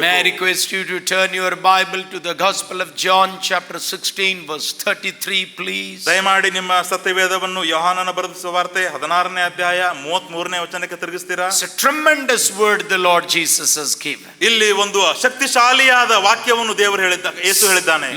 May I request you to turn your Bible to the Gospel of John chapter 16 verse 33 please. ದಯಮಾಡಿ ನಿಮ್ಮ ಸತ್ಯವೇದವನ್ನು ಯೋಹಾನನ ಬರೆದ ಸುವಾರ್ತೆ 16ನೇ ಅಧ್ಯಾಯ 33ನೇ ವಚನಕ್ಕೆ ತಿರುಗಿಸ್ತೀರಾ? It's a tremendous word the Lord Jesus has given. ಇಲ್ಲಿ ಒಂದು ಶಕ್ತಿಶಾಲಿಯಾದ ವಾಕ್ಯವನ್ನು ದೇವರು ಯೇಸು ಹೇಳಿದ್ದಾನೆ.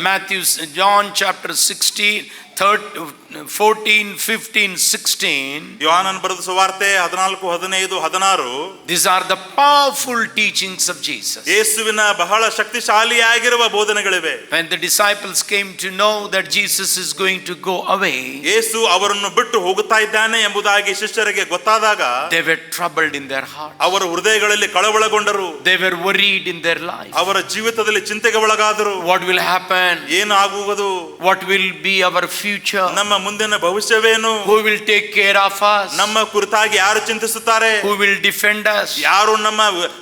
John chapter 16 14, 15, 16. ಯೋಹಾನನ ಬರೆದ ಸುವಾರ್ತೆ 14, 15, 16. These are the powerful teachings of Jesus. ಯೇಸುವಿನ ಬಹಳ ಶಕ್ತಿಶಾಲಿಯಾಗಿರುವ ಬೋಧನೆಗಳಿವೆ. When the disciples came to know that Jesus is going to go away, ಯೇಸು ಅವರನ್ನು ಬಿಟ್ಟು ಹೋಗುತ್ತಾ ಇದ್ದಾನೆ ಎಂಬುದಾಗಿ ಶಿಷ್ಯರಿಗೆ ಗೊತ್ತಾದಾಗ they were troubled in their heart. ಅವರ ಹೃದಯಗಳಲ್ಲಿ ಕಳವಳಗೊಂಡರು. They were worried in their life. ಅವರ ಜೀವಿತದಲ್ಲಿ ಚಿಂತೆಗೆ ಒಳಗಾದರು. What will happen? ಏನು ಆಗುವುದು? What will be our future? ನಮ್ಮ ಮುಂದಿನ ಭವಿಷ್ಯವೇನು? Who will take care of us? ನಮ್ಮ ಕುರಿತಾಗಿ ಯಾರು ಚಿಂತಿಸುತ್ತಾರೆ? Who will defend us? ಯಾರು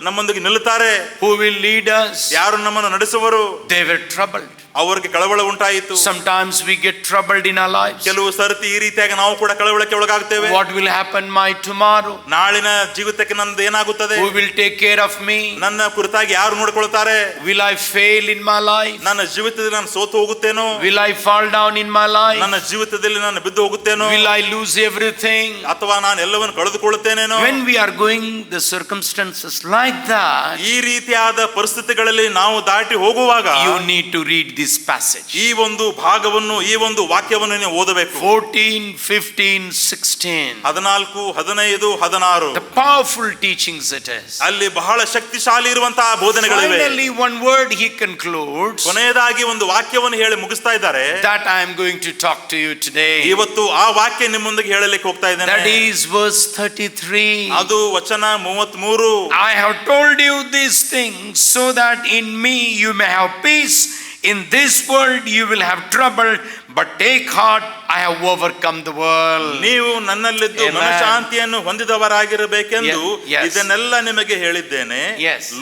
ನಮ್ಮೊಂದಿಗೆ ನಿಲ್ಲುತ್ತಾರೆ? Who will lead us? ಯಾರು ನಮ್ಮನ್ನು ನಡೆಸುವರು? They were troubled. ಅವರಿಗೆ ಕಳವಳ ಉಂಟಾಯಿತು. Sometimes we get troubled in our lives. ಕೆಲವು ಸರ್ತಿ ಈ ರೀತಿಯಾಗಿ ನಾವು ಕೂಡ ಕಳವಳಕ್ಕೆ ಒಳಗಾಗುತ್ತೇವೆ. What will happen my tomorrow? ನಾಳಿನ ಜೀವಿತಕ್ಕೆ ನಂದು ಏನಾಗುತ್ತದೆ? Who will take care of me? ನನ್ನ ಕುರಿತಾಗಿ ಯಾರು ನೋಡಿಕೊಳ್ಳುತ್ತಾರೆ? Will I fail in my life? ನನ್ನ ಜೀವಿತದಲ್ಲಿ ನಾನು ಸೋತು ಹೋಗುತ್ತೇನೋ? Will I fall down in my life? ನನ್ನ ಜೀವಿತದಲ್ಲಿ ನಾನು ಬಿದ್ದು ಹೋಗುತ್ತೇನೋ? Will I lose everything? ಅಥವಾ ನಾನು ಎಲ್ಲವನ್ನು ಕಳೆದುಕೊಳ್ಳುತ್ತೇನೇನೋ? When we are going the circumstances like that, ಈ ರೀತಿಯಾದ ಪರಿಸ್ಥಿತಿಗಳಲ್ಲಿ ನಾವು ದಾಟಿ ಹೋಗುವಾಗ you need to read this passage. ಈ ಒಂದು ಭಾಗವನ್ನು, ಈ ಒಂದು ವಾಕ್ಯವನ್ನು ನೀವು ಓದಬೇಕು. 14, 15, 16. 14, 15, 16. The powerful teachings it is. ಅಲ್ಲಿ ಬಹಳ ಶಕ್ತಿಶಾಲಿ ಇರುವಂತಹ ಬೋಧನೆಗಳಿವೆ. Finally one word he concludes. ಕೊನೆಯದಾಗಿ ಒಂದು ವಾಕ್ಯವನ್ನು ಹೇಳಿ ಮುಗಿಸ್ತಾ ಇದ್ದಾರೆ. That I am going to talk to you today. ಇವತ್ತು ಆ ವಾಕ್ಯ ನಿಮ್ಮೊಂದಿಗೆ ಹೇಳಲಿಕ್ಕೆ ಹೋಗ್ತಾ ಇದ್ದೇನೆ. That is verse 33. ಅದು ವಚನ 33. I have told you these things so that in me you may have peace. In this world you will have trouble, but take heart, I have overcome the world. ನೀವು ನನ್ನಲ್ಲಿದ್ದು ಮನಃಶಾಂತಿಯನ್ನು ಹೊಂದಿದವರಾಗಿರಬೇಕೆಂದು ಇದನ್ನೆಲ್ಲ ನಿಮಗೆ ಹೇಳಿದ್ದೇನೆ.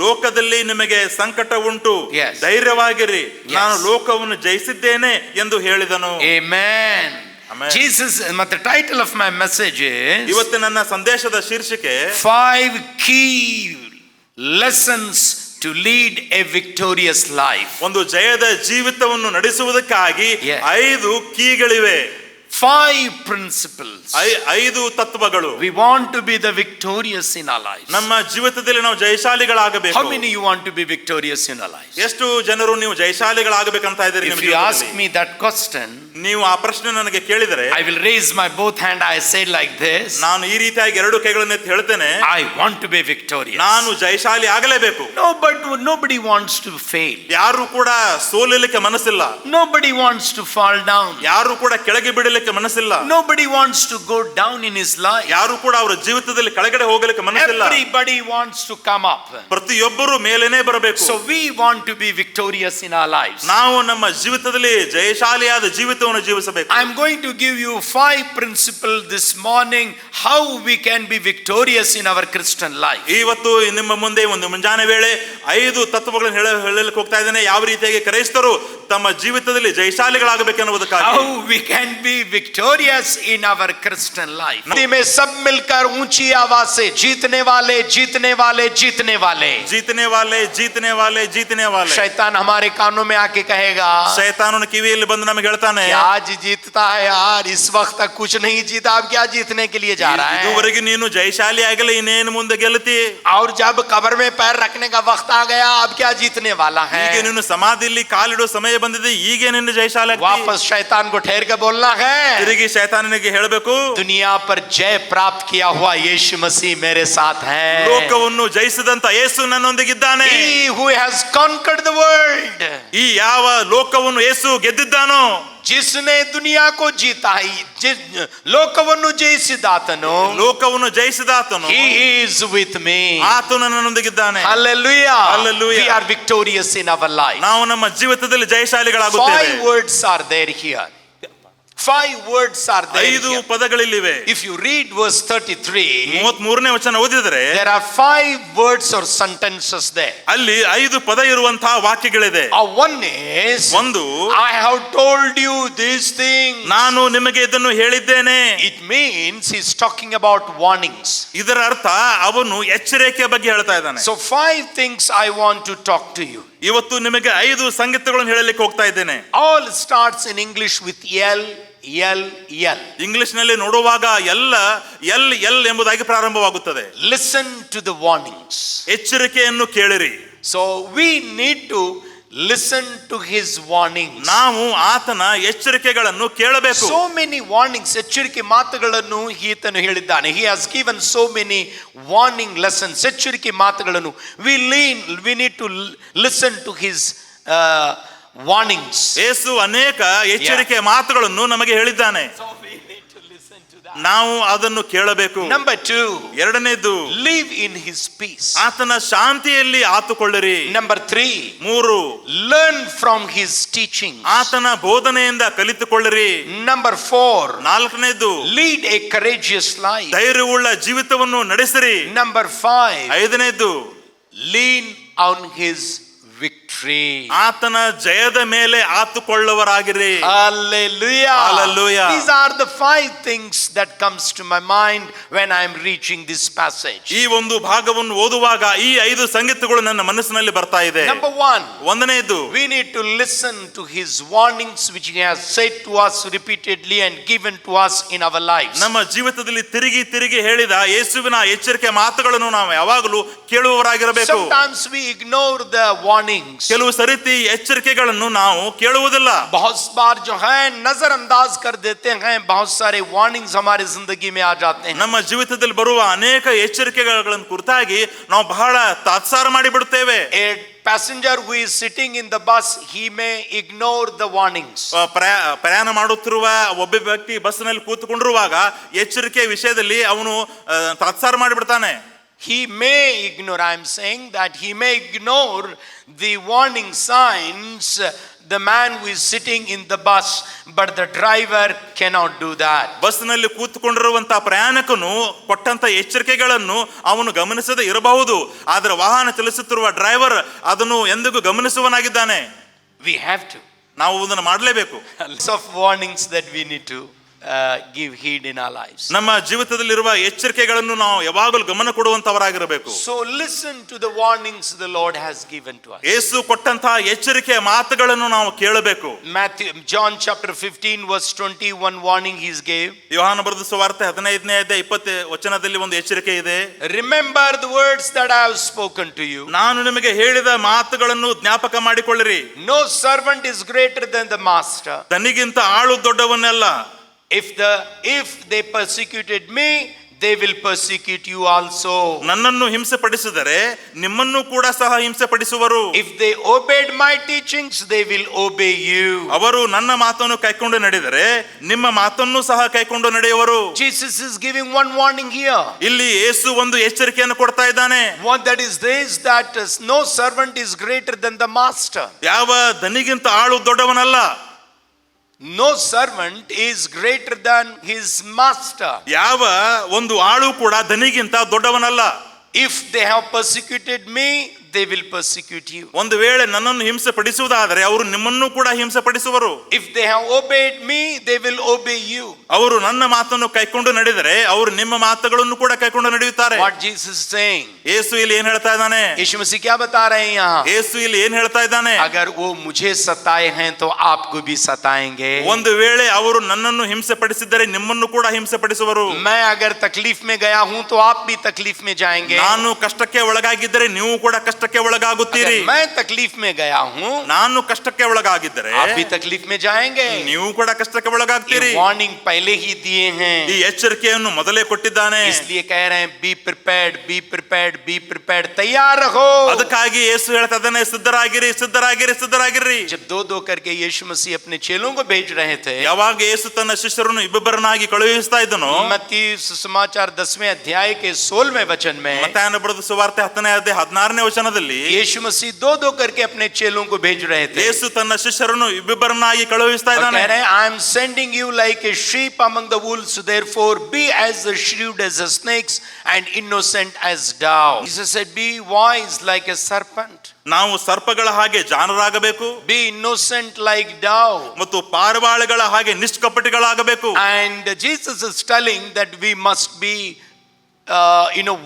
ಲೋಕದಲ್ಲಿ ನಿಮಗೆ ಸಂಕಟ ಉಂಟು, ಧೈರ್ಯವಾಗಿರಿ, ನಾನು ಲೋಕವನ್ನು ಜಯಿಸಿದ್ದೇನೆ ಎಂದು ಹೇಳಿದನು. Amen. Jesus, the title of my message is, ಇವತ್ತು ನನ್ನ ಸಂದೇಶದ ಶೀರ್ಷಿಕೆ 5 key lessons to lead a victorious life. ಒಂದು ಜಯದ ಜೀವಿತವನ್ನು ನಡೆಸುವುದಕ್ಕಾಗಿ 5 ಕೀಗಳಿವೆ. 5 principles. 5 ತತ್ವಗಳು. We want to be the victorious in our lives. ನಮ್ಮ ಜೀವಿತದಲ್ಲಿ ನಾವು ಜಯಶಾಲಿಗಳಾಗಬೇಕು. How many you want to be victorious in our lives? ಎಷ್ಟು ಜನರು ನೀವು ಜಯಶಾಲಿಗಳಾಗಬೇಕಂತ ಇದ್ದೀರಿ ನಿಮ್ಮ ಜೀವಿತದಲ್ಲಿ? If you ask me that question, ನೀವು ಆ ಪ್ರಶ್ನೆ ನನಗೆ ಕೇಳಿದರೆ, I will raise my both hand. I say like this. ನಾನು ಈ ರೀತಿಯಾಗಿ ಎರಡು ಕೈಗಳನ್ನು ಎತ್ತಿ ಹೇಳ್ತೇನೆ, I want to be victorious. ನಾನು ಜಯಶಾಲಿ ಆಗಲೇಬೇಕು. No, but nobody wants to fail. ಯಾರು ಕೂಡ ಸೋಲಲಿಕ್ಕೆ ಮನಸ್ಸಿಲ್ಲ. Nobody wants to fall down. ಯಾರು ಕೂಡ ಕೆಳಗೆ ಬಿಡಲಿಕ್ಕೆ ಮನಸ್ಸಿಲ್ಲ. Nobody wants to go down in his life. ಯಾರು ಕೂಡ ಅವರ ಜೀವಿತದಲ್ಲಿ ಕೆಳಗಡೆ ಹೋಗಲಿಕ್ಕೆ ಮನಸ್ಸಿಲ್ಲ. Everybody wants to come up. ಪ್ರತಿಯೊಬ್ಬರು ಮೇಲೇನೆ ಬರಬೇಕು. So we want to be victorious in our lives. ನಾವು ನಮ್ಮ ಜೀವಿತದಲ್ಲಿ ಜಯಶಾಲಿಯಾದ ಜೀವಿತವನ್ನು ಜೀವಿಸಬೇಕು. I am going to give you 5 principles this morning how we can be victorious in our Christian life. ಇವತ್ತು ನಿಮ್ಮ ಮುಂದೆ ಒಂದು ಮುಂಜಾನೆ ವೇಳೆ 5 ತತ್ವಗಳನ್ನು ಹೇಳಲಿಕ್ಕೆ ಹೋಗ್ತಾ ಇದ್ದೇನೆ. ಯಾವ ರೀತಿಯಾಗಿ ಕ್ರೈಸ್ತರು ತಮ್ಮ ಜೀವಿತದಲ್ಲಿ ಜಯಶಾಲಿಗಳಾಗಬೇಕೆನ್ನುವುದಕ್ಕಾಗಿ. How we can be victorious in our Christian life. में सब मिलकर ऊंची आवाज से जीतने वाले जीतने वाले जीतने वाले जीतने वाले जीतने वाले जीतने वाले. शैतान हमारे कानों में आके कहेगा, शैतानನ ಕಿವಿಯಲ್ಲಿ ಬಂದು ನಮಗೆ ಹೇಳ್ತಾನೆ, आज जीतता है यार, इस वक्त तक कुछ नहीं जीता, अब क्या जीतने के लिए जा रहा है? ಇದುವರೆಗೆ ನೀನು ಜಯಶಾಲಿ ಆಗಲಿ, ಇನ್ನೇನು ಮುಂದೆ ಗೆಲ್ತಿ. और जब कब्र में पैर रखने का वक्त आ गया, अब क्या जीतने वाला है? ಈಗ ನೀನು ಸಮಾಧಿಯಲ್ಲಿ ಕಾಲಿಡೋ ಸಮಯ ಬಂದಿದೆ, ಈಗ ನಿನ್ನ ಜಯಶಾಲಿ ಆಗ್ತಿ. वापस शैतान को ठहर के बोलना है, ತಿರುಗಿ ಶೈತಾನನಿಗೆ ಹೇಳಬೇಕು, दुनिया पर जय प्राप्त किया हुआ यीशु मसीह मेरे साथ है. ಲೋಕವನ್ನು ಜಯಿಸಿದಂತ ಯೇಸು ನನ್ನೊಂದಿಗಿದ್ದಾನೆ. He who has conquered the world. ಈ ಯಾವ ಲೋಕವನ್ನು ಯೇಸು ಗೆದ್ದಿದ್ದಾನೋ, जिसने दुनिया को जीता ही, ಲೋಕವನ್ನು ಜಯಿಸಿದಾತನು, ಲೋಕವನ್ನು ಜಯಿಸಿದಾತನು, he is with me. ಆತನು ನನ್ನೊಂದಿಗಿದ್ದಾನೆ. Hallelujah. Hallelujah. We are victorious in our life. ನಾವು ನಮ್ಮ ಜೀವಿತದಲ್ಲಿ ಜಯಶಾಲಿಗಳಾಗುತ್ತೇವೆ. 5 words are there here. 5 words are there. 5 here. ಪದಗಳಿಲ್ಲಿವೆ. If you read verse 33, 33ನೇ ವಚನ ಓದಿದರೆ there are 5 words or sentences there. ಅಲ್ಲಿ 5 ಪದ ಇರುವಂತಹ ವಾಕ್ಯಗಳಿದೆ. One is, ಒಂದು, I have told you these things. ನಾನು ನಿಮಗೆ ಇದನ್ನು ಹೇಳಿದ್ದೇನೆ. It means he's talking about warnings. ಇದರ ಅರ್ಥ ಅವನು ಎಚ್ಚರಿಕೆಯ ಬಗ್ಗೆ ಹೇಳ್ತಾ ಇದ್ದಾನೆ. So 5 things I want to talk to you. ಇವತ್ತು ನಿಮಗೆ 5 ಸಂಗತಿಗಳನ್ನು ಹೇಳಲಿಕ್ಕೆ ಹೋಗ್ತಾ ಇದ್ದೇನೆ. All starts in English with L. English ನಲ್ಲಿ ನೋಡುವಾಗ ಎಲ್ಲ ಎಲ್ ಎಂಬುದಾಗಿ ಪ್ರಾರಂಭವಾಗುತ್ತದೆ. Listen to the warnings. ಎಚ್ಚರಿಕೆಯನ್ನು ಕೇಳಿರಿ. So we need to listen to his warnings. ನಾವು ಆತನ ಎಚ್ಚರಿಕೆಗಳನ್ನು ಕೇಳಬೇಕು. So many warnings, ಎಚ್ಚರಿಕೆ ಮಾತುಗಳನ್ನು ಈತನು ಹೇಳಿದ್ದಾನೆ. He has given so many warning lessons. ಎಚ್ಚರಿಕೆ ಮಾತುಗಳನ್ನು we need to listen to his warnings. ಯೇಸು ಅನೇಕ ಎಚ್ಚರಿಕೆ ಮಾತುಗಳನ್ನು ನಮಗೆ ಹೇಳಿದ್ದಾನೆ. So we need to listen to that. ನಾವು ಅದನ್ನು ಕೇಳಬೇಕು. Number 2, ಎರಡನೇದು, live in his peace. ಆತನ ಶಾಂತಿಯಲ್ಲಿ ಆತುಕೊಳ್ಳಿರಿ. Number 3, 3, learn from his teaching. ಆತನ ಬೋಧನೆಯಿಂದ ಕಲಿತುಕೊಳ್ಳಿರಿ. Number 4, ನಾಲ್ಕನೇದು, lead a courageous life. ಧೈರ್ಯವುಳ್ಳ ಜೀವಿತವನ್ನು ನಡೆಸಿರಿ. Number 5, ಐದನೇದು, lean on his victory. ಆತನ ಜಯದ ಮೇಲೆ ಆತುಕೊಳ್ಳುವರಾಗಿರಿ. Hallelujah. Hallelujah. These are the 5 things that comes to my mind when I am reaching this passage. ಈ ಒಂದು ಭಾಗವನ್ನು ಓದುವಾಗ ಈ 5 ಸಂಗತಿಗಳು ನನ್ನ ಮನಸ್ಸಿನಲ್ಲಿ ಬರ್ತಾ ಇದೆ. Number 1, ಒಂದನೇದು, we need to listen to his warnings which he has said to us repeatedly and given to us in our lives. ನಮ್ಮ ಜೀವಿತದಲ್ಲಿ ತಿರುಗಿ ಹೇಳಿದ ಯೇಸುವಿನ ಎಚ್ಚರಿಕೆ ಮಾತುಗಳನ್ನು ನಾವು ಯಾವಾಗಲೂ ಕೇಳುವವರಾಗಿರಬೇಕು. Sometimes we ignore the warnings. ಕೆಲವು ಸರಿತಿ ಎಚ್ಚರಿಕೆಗಳನ್ನು ನಾವು ಕೇಳುವುದಿಲ್ಲ. बहुत बार जो है नजरअंदाज कर देते हैं. बहुत सारे warnings हमारी जिंदगी में आ जाते हैं. ನಮ್ಮ ಜೀವಿತದಲ್ಲಿ ಬರುವ ಅನೇಕ ಎಚ್ಚರಿಕೆಗಳನ್ನು ಕುರಿತಾಗಿ ನಾವು ಬಹಳ ತಾತ್ಸಾರ ಮಾಡಿಬಿಡುತ್ತೇವೆ. A passenger who is sitting in the bus, he may ignore the warnings. ಪ್ರಯಾಣ ಮಾಡುತ್ತಿರುವ ಒಬ್ಬ ವ್ಯಕ್ತಿ ಬಸ್ನಲ್ಲಿ ಕೂತುಕೊಂಡಿರುವಾಗ ಎಚ್ಚರಿಕೆ ವಿಷಯದಲ್ಲಿ ಅವನು ತಾತ್ಸಾರ ಮಾಡಿಬಿಡ್ತಾನೆ. He may ignore, I am saying that he may ignore the warning signs, the man who is sitting in the bus, but the driver cannot do that. ಬಸ್ನಲ್ಲಿ ಕೂತುಕೊಂಡಿರುವಂತಹ ಪ್ರಯಾಣಿಕನು ಕೊಟ್ಟಂತ ಎಚ್ಚರಿಕೆಗಳನ್ನು ಅವನು ಗಮನಿಸದೇ ಇರಬಹುದು, ಆದರೆ ವಾಹನ ಚಲಿಸುತ್ತಿರುವ ಡ್ರೈವರ್ ಅದನ್ನು ಎಂದಿಗೂ ಗಮನಿಸುವನಾಗಿದ್ದಾನೆ. We have to. ನಾವು ಅದನ್ನು ಮಾಡಲೇಬೇಕು. Lots of warnings that we need to give heed in our lives. ನಮ್ಮ ಜೀವಿತದಲ್ಲಿರುವ ಎಚ್ಚರಿಕೆಗಳನ್ನು ನಾವು ಯಾವಾಗಲೂ ಗಮನ ಕೊಡುವಂತವರಾಗಿರಬೇಕು. So listen to the warnings the Lord has given to us. ಯೇಸು ಕೊಟ್ಟಂತಹ ಎಚ್ಚರಿಕೆಯ ಮಾತುಗಳನ್ನು ನಾವು ಕೇಳಬೇಕು. John chapter 15 verse 21 warning he gave. ಯೋಹಾನ ಬರೆದ ಸುವಾರ್ತೆ 15ನೇ ಅಧ್ಯಾಯ 20 ವಚನದಲ್ಲಿ ಒಂದು ಎಚ್ಚರಿಕೆ ಇದೆ. Remember the words that I have spoken to you. ನಾನು ನಿಮಗೆ ಹೇಳಿದ ಮಾತುಗಳನ್ನು ಜ್ಞಾಪಕ ಮಾಡಿಕೊಳ್ಳಿರಿ. No servant is greater than the master. ತನ್ನಿಗಿಂತ ಆಳು ದೊಡ್ಡವನಲ್ಲ. If they persecuted me, they will persecute you also. ನನ್ನನ್ನು ಹಿಂಸೆ ಪಡಿಸಿದರೆ ನಿಮ್ಮನ್ನು ಕೂಡ ಸಹ ಹಿಂಸೆ ಪಡಿಸುವರು. If they obeyed my teachings, they will obey you. ಅವರು ನನ್ನ ಮಾತನ್ನು ಕೈಕೊಂಡು ನಡೆದರೆ ನಿಮ್ಮ ಮಾತನ್ನು ಸಹ ಕೈಕೊಂಡು ನಡೆಯುವರು. Jesus is giving one warning here. ಇಲ್ಲಿ ಯೇಸು ಒಂದು ಎಚ್ಚರಿಕೆಯನ್ನು ಕೊಡ್ತಾ ಇದ್ದಾನೆ. What that is this, that no servant is greater than the master. ಯಾವ ದನಿಗಿಂತ ಆಳು ದೊಡ್ಡವನಲ್ಲ. No servant is greater than his master. ಯಾವ ಒಂದು ಆಳು ಕೂಡ ದನಿಗಿಂತ ದೊಡ್ಡವನಲ್ಲ. If they have persecuted me, they will persecute you. ಒಂದು ವೇಳೆ ನನ್ನನ್ನು ಹಿಂಸೆ ಪಡಿಸುವುದಾದರೆ ಅವರು ನಿಮ್ಮನ್ನು ಕೂಡ ಹಿಂಸೆ ಪಡಿಸುವರು. If they have obeyed me, they will obey you. ಅವರು ನನ್ನ ಮಾತನ್ನು ಕೈಕೊಂಡು ನಡೆದರೆ ಅವರು ನಿಮ್ಮ ಮಾತುಗಳನ್ನು ಕೂಡ ಕೈಕೊಂಡು ನಡೆಯುತ್ತಾರೆ. What Jesus is saying? ಯೇಸು ಇಲ್ಲಿ ಏನು ಹೇಳ್ತಾ ಇದ್ದಾನೆ? यीशु मसीह क्या बता रहे हैं यहाँ? ಯೇಸು ಇಲ್ಲಿ ಏನು ಹೇಳ್ತಾ ಇದ್ದಾನೆ? अगर वो मुझे सताए हैं तो आपको भी सताएंगे. ಒಂದು ವೇಳೆ ಅವರು ನನ್ನನ್ನು ಹಿಂಸೆ ಪಡಿಸಿದರೆ ನಿಮ್ಮನ್ನು ಕೂಡ ಹಿಂಸೆ ಪಡಿಸುವರು. मैं अगर तकलीफ में गया हूँ तो आप भी तकलीफ में जाएंगे. ನಾನು ಕಷ್ಟಕ್ಕೆ ಒಳಗಾಗಿದ್ದರೆ ನೀವು ಕೂಡ ಕಷ್ಟಕ್ಕೆ ಒಳಗಾಗುತ್ತೀರಿ. मैं तकलीफ में गया हूँ, ನಾನು ಕಷ್ಟಕ್ಕೆ ಒಳಗಾಗಿದ್ದರೆ आप भी तकलीफ में जाएंगे. ನೀವು ಕೂಡ ಕಷ್ಟಕ್ಕೆ ಒಳಗಾಗ್ತೀರಿ. वार्निंग पहले ही दिए हैं. ಈ ಎಚ್ಚರಿಕೆಯನ್ನು ಮೊದಲೇ ಕೊಟ್ಟಿದ್ದಾನೆ. इसलिए कह रहे हैं be prepared, be prepared, be prepared, तैयार रहो. ಅದಕ್ಕಾಗಿ ಯೇಸು ಹೇಳ್ತಾ ಇದ್ದಾನೆ, ಸಿದ್ಧರಾಗಿರಿ, ಸಿದ್ಧರಾಗಿರಿ, ಸಿದ್ಧರಾಗಿರಿ. जब दो करके यीशु मसीह अपने चेलों को भेज रहे थे, ಯಾವಾಗ ಯೇಸು ತನ್ನ ಶಿಷ್ಯರನ್ನು ಇಬ್ಬರನ್ನಾಗಿ ಕಳುಹಿಸ್ತಾ ಇದ್ದನೋ, मत्ती सुसमाचार 10वें अध्याय के 16वें वचन में, ಮತ್ತಾಯನ ಬರೆದ ಸುವಾರ್ತೆ 10ನೇ ಅಧ್ಯಾಯ 16ನೇ ವಚನದಲ್ಲಿ ಸಂದರ್ಭದಲ್ಲಿ यीशु मसीह दो दो करके अपने चेलों को भेज रहे थे। ಯೇಸು ತನ್ನ ಶಿಷ್ಯರನ್ನು ಇಬ್ಬಿಬ್ಬರನ್ನಾಗಿ ಕಳುಹಿಸ್ತಾ और ಇದ್ದಾನೆ. कह रहे हैं, I am sending you like a sheep among the wolves, so therefore be as shrewd as the snakes and innocent as doves. Jesus said, be wise like a serpent, ನಾವು ಸರ್ಪಗಳ ಹಾಗೆ ಜಾಣರಾಗಬೇಕು, be innocent like dove. ಮತ್ತು ಪಾರಿವಾಳಗಳ ಹಾಗೆ ನಿಷ್ಕಪಟಿಗಳಾಗಬೇಕು. And Jesus is telling that we must be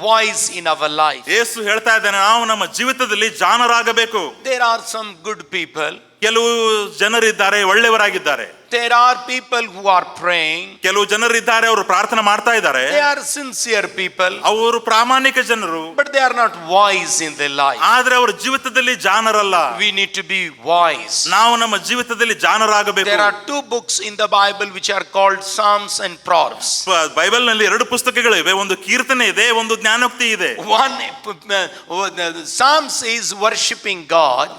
wise in our life. ಯೇಸು ಹೇಳ್ತಾ ಇದ್ದಾನೆ, ನಾವು ನಮ್ಮ ಜೀವಿತದಲ್ಲಿ ಜಾಣರಾಗಬೇಕು. There are some good people, ಕೆಲವು ಜನರಿದ್ದಾರೆ ಒಳ್ಳೆಯವರಾಗಿದ್ದಾರೆ, there are people who are praying, ಕೆಲವು ಜನರಿದ್ದಾರೆ ಅವರು ಪ್ರಾರ್ಥನೆ ಮಾಡ್ತಾ ಇದ್ದಾರೆ, they are sincere people, ಅವರು ಪ್ರಾಮಾಣಿಕ ಜನರು, but they are not wise in their life. ಆದ್ರೆ ಅವರ ಜೀವಿತದಲ್ಲಿ ಜಾಣರಲ್ಲ. We need to be wise. ನಾವು ನಮ್ಮ ಜೀವಿತದಲ್ಲಿ ಜಾಣರಾಗಬೇಕು. There are two books in the Bible which are called Psalms and Proverbs. Bible ನಲ್ಲಿ ಎರಡು ಪುಸ್ತಕಗಳಿವೆ, ಒಂದು ಕೀರ್ತನೆ ಇದೆ, ಒಂದು ಜ್ಞಾನೋಕ್ತಿ ಇದೆ. One Psalms is worshiping God.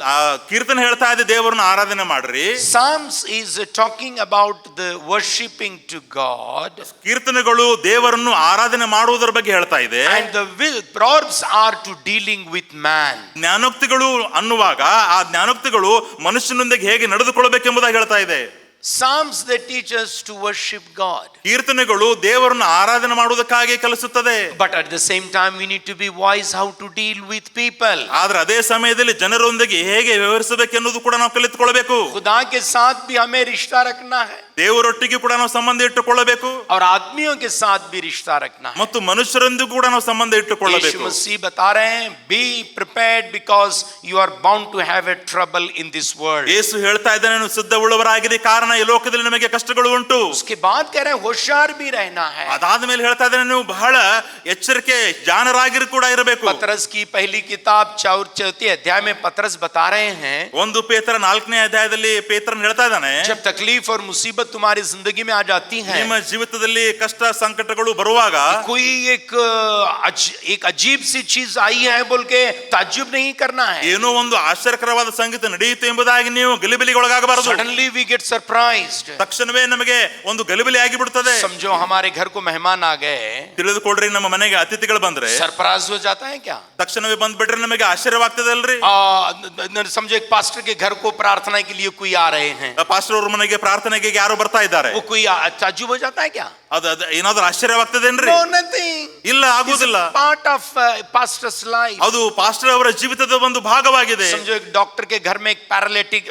ಕೀರ್ತನೆ ಹೇಳ್ತಾ ಇದೆ ದೇವರನ್ನ ಆರಾಧನೆ ಮಾಡ್ರಿ. Psalms is talking about the worshiping to God. ಕೀರ್ತನೆಗಳು ದೇವರನ್ನು ಆರಾಧನೆ ಮಾಡುವುದರ ಬಗ್ಗೆ ಹೇಳ್ತಾ ಇದೆ. And the Proverbs are to dealing with man. ಜ್ಞಾನೋಕ್ತಿಗಳು ಅನ್ನುವಾಗ ಆ ಜ್ಞಾನೋಕ್ತಿಗಳು ಮನುಷ್ಯನೊಂದಿಗೆ ಹೇಗೆ ನಡೆದುಕೊಳ್ಳಬೇಕೆಂಬುದಾಗಿ ಹೇಳ್ತಾ ಇದೆ. Psalms, they teach us to worship God. ಕೀರ್ತನೆಗಳು ದೇವರನ್ನು ಆರಾಧನೆ ಮಾಡುವುದಕ್ಕಾಗಿ ಕಲಿಸುತ್ತದೆ. But at the same time we need to be wise how to deal with people. ಆದ್ರೆ ಅದೇ ಸಮಯದಲ್ಲಿ ಜನರೊಂದಿಗೆ ಹೇಗೆ ವ್ಯವಹರಿಸಬೇಕೆನ್ನುವುದು ಕೂಡ ನಾವು ಕಲಿತುಕೊಳ್ಳಬೇಕು. खुदा के साथ भी हमें रिश्ता रखना है, ದೇವರೊಟ್ಟಿಗೆ ಕೂಡ ನಾವು ಸಂಬಂಧ ಇಟ್ಟುಕೊಳ್ಳಬೇಕು, और आदमियों के साथ भी रिश्ता रखना है. ಮತ್ತು ಮನುಷ್ಯರೊಂದಿಗೂ ಕೂಡ ನಾವು ಸಂಬಂಧ ಇಟ್ಟುಕೊಳ್ಳಬೇಕು. यीशु मसीह बता रहे हैं, be prepared because you are bound to have a trouble in this world. ಯೇಸು ಹೇಳ್ತಾ ಇದ್ದಾನೆ, ನೀವು ಸಿದ್ಧವುಳ್ಳವರಾಗಿರಿ, ಕಾರಣ ಈ ಲೋಕದಲ್ಲಿ ನಿಮಗೆ ಕಷ್ಟಗಳು ಉಂಟು. उसके बाद कह रहे हैं होशियार भी रहना है. ಅದಾದ ಮೇಲೆ ಹೇಳ್ತಾ ಇದ್ದಾನೆ, ನೀವು ಬಹಳ ಎಚ್ಚರಿಕೆ ಜಾಣರಾಗಿರು ಕೂಡ ಇರಬೇಕು. पतरस की पहली किताब 4 अध्याय में पतरस बता रहे हैं, 1 ಪೇತ್ರ 4ನೇ ಅಧ್ಯಾಯದಲ್ಲಿ ಪೇತ್ರನು ಹೇಳ್ತಾ ಇದ್ದಾನೆ, जब तकलीफ और मुसीबत तुम्हारी जिंदगी में आ जाती है, ನಿಮ್ಮ ಜೀವಿತದಲ್ಲಿ ಕಷ್ಟ ಸಂಕಟಗಳು ಬರುವಾಗ कोई एक अजीब सी चीज आई है बोल के ताज्जुब नहीं करना है. ಏನೋ ಒಂದು ಆಶ್ಚರ್ಯಕರವಾದ ಸಂಗತಿ ನಡೆಯಿತು ಎಂಬುದಾಗಿ ನೀವು ಗಲಿಬಿಲಿಗೆ ಒಳಗಾಗಬಾರದು. Suddenly we get surprised. ತಕ್ಷಣವೇ ನಮಗೆ ಒಂದು ಗಲಿಬಿಲಿ ಆಗಿ ಬಿಡುತ್ತದೆ. समझो हमारे घर को मेहमान आ गए, ತಿಳಿದುಕೊಳ್ಳ್ರಿ, ನಮ್ಮ ಮನೆಗೆ ಅತಿಥಿಗಳು ಬಂದ್ರೆ सरप्राइज हो जाता है क्या? ತಕ್ಷಣವೇ ಬಂದ್ಬಿಟ್ರೆ ನಮಗೆ ಆಶ್ಚರ್ಯವಾಗ್ತದೆ ಅಲ್ರಿ? समझो एक पास्टर के घर को प्रार्थना के लिए कोई आ रहे हैं, ಪಾಸ್ಟರ್ ಅವ್ರ ಮನೆಗೆ ಪ್ರಾರ್ಥನೆಗೆ ಯಾರು ಬರ್ತಾ ಇದ್ದಾರೆ, वो कोई ताज्जुब हो जाता है क्या? ಅದು ಏನಾದ್ರೂ ಆಶ್ಚರ್ಯವಾಗ್ತದೇನ್ರಿ? No, nothing. ಇಲ್ಲ, ಆಗುವುದಿಲ್ಲ. Part of pastor's life. ಅದು ಪಾಸ್ಟರ್ ಅವರ ಜೀವಿತದ ಒಂದು ಭಾಗವಾಗಿದೆ. समझो एक डॉक्टर के घर में एक पैरालिटिक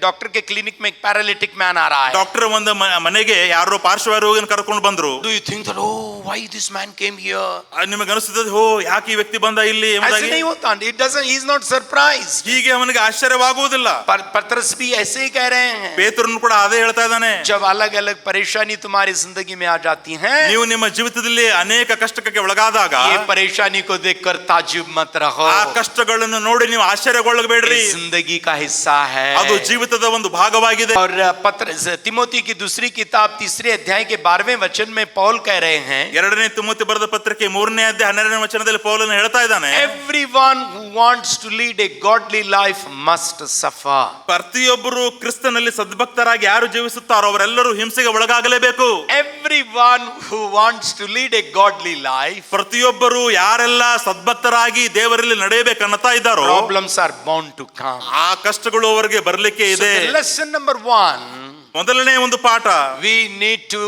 डॉक्टर के क्लिनिक में एक पैरालिटिक मैन आ रहा है. ಡಾಕ್ಟರ್ ಒಂದು ಮನೆಗೆ ಯಾರೋ ಪಾರ್ಶ್ವ ರೋಗಿಯನ್ನು ಕರ್ಕೊಂಡು ಬಂದ್ರು. Do you think that, oh, why this man came here? ನಿಮಗೆ ಅನಿಸುತ್ತದೆ, ಓ ಯಾಕೆ ಈ ವ್ಯಕ್ತಿ ಬಂದ ಇಲ್ಲಿ ऐसे नहीं होता. It doesn't. He is not surprised. ಹೀಗೆ ಅವನಿಗೆ ಆಶ್ಚರ್ಯವಾಗುವುದಿಲ್ಲ. पतरस भी ऐसे ही कह रहे हैं. ಪೇತ್ರನು ಕೂಡ ಅದೇ ಹೇಳ್ತಾ ಇದ್ದಾನೆ, जब अलग अलग परेशानी तुम्हारी जिंदगी में आ जाती है, ನೀವು ನಿಮ್ಮ ಜೀವಿತದಲ್ಲಿ ಅನೇಕ ಕಷ್ಟಕ್ಕೆ ಒಳಗಾದಾಗ ये परेशानी को देखकर ताज्जुब मत रहो. ಆ ಕಷ್ಟಗಳನ್ನು ನೋಡಿ ನೀವು ಆಶ್ಚರ್ಯಗೊಳ್ಳಬೇಡ್ರಿ. जिंदगी का हिस्सा है, ಅದು ಜೀವಿತದ ಒಂದು ಭಾಗವಾಗಿದೆ. और तिमोथी की दूसरी किताब 3 अध्याय के 12वें वचन में पौल कह रहे हैं, 2ನೇ ತಿಮೋಥಿ ಬರೆದ ಪತ್ರಿಕೆ 3ನೇ ಅಧ್ಯಾಯ 12ನೇ ವಚನದಲ್ಲಿ ಪೌಲನು ಹೇಳ್ತಾ ಇದ್ದಾನೆ, everyone who wants to lead a godly life must suffer. ಪ್ರತಿಯೊಬ್ಬರು ಕ್ರಿಸ್ತನಲ್ಲಿ ಸದ್ಭಕ್ತರಾಗಿ ಯಾರು ಜೀವಿಸುತ್ತಾರೋ ಅವರೆಲ್ಲರೂ ಹಿಂಸೆಗೆ ಒಳಗಾಗಲೇಬೇಕು. Everyone who wants to lead a godly life, ಪ್ರತಿಯೊಬ್ಬರು ಯಾರೆಲ್ಲ ಸದ್ಭಕ್ತರಾಗಿ ದೇವರಲ್ಲಿ ನಡೆಯಬೇಕನ್ನುತ್ತಾ ಇದ್ದಾರೋ, problems are bound to come. ಆ ಕಷ್ಟಗಳು ಅವರಿಗೆ ಬರಲಿಕ್ಕೆ ಇದೆ. So lesson number 1, ಮೊದಲನೇ ಒಂದು ಪಾಠ, we need to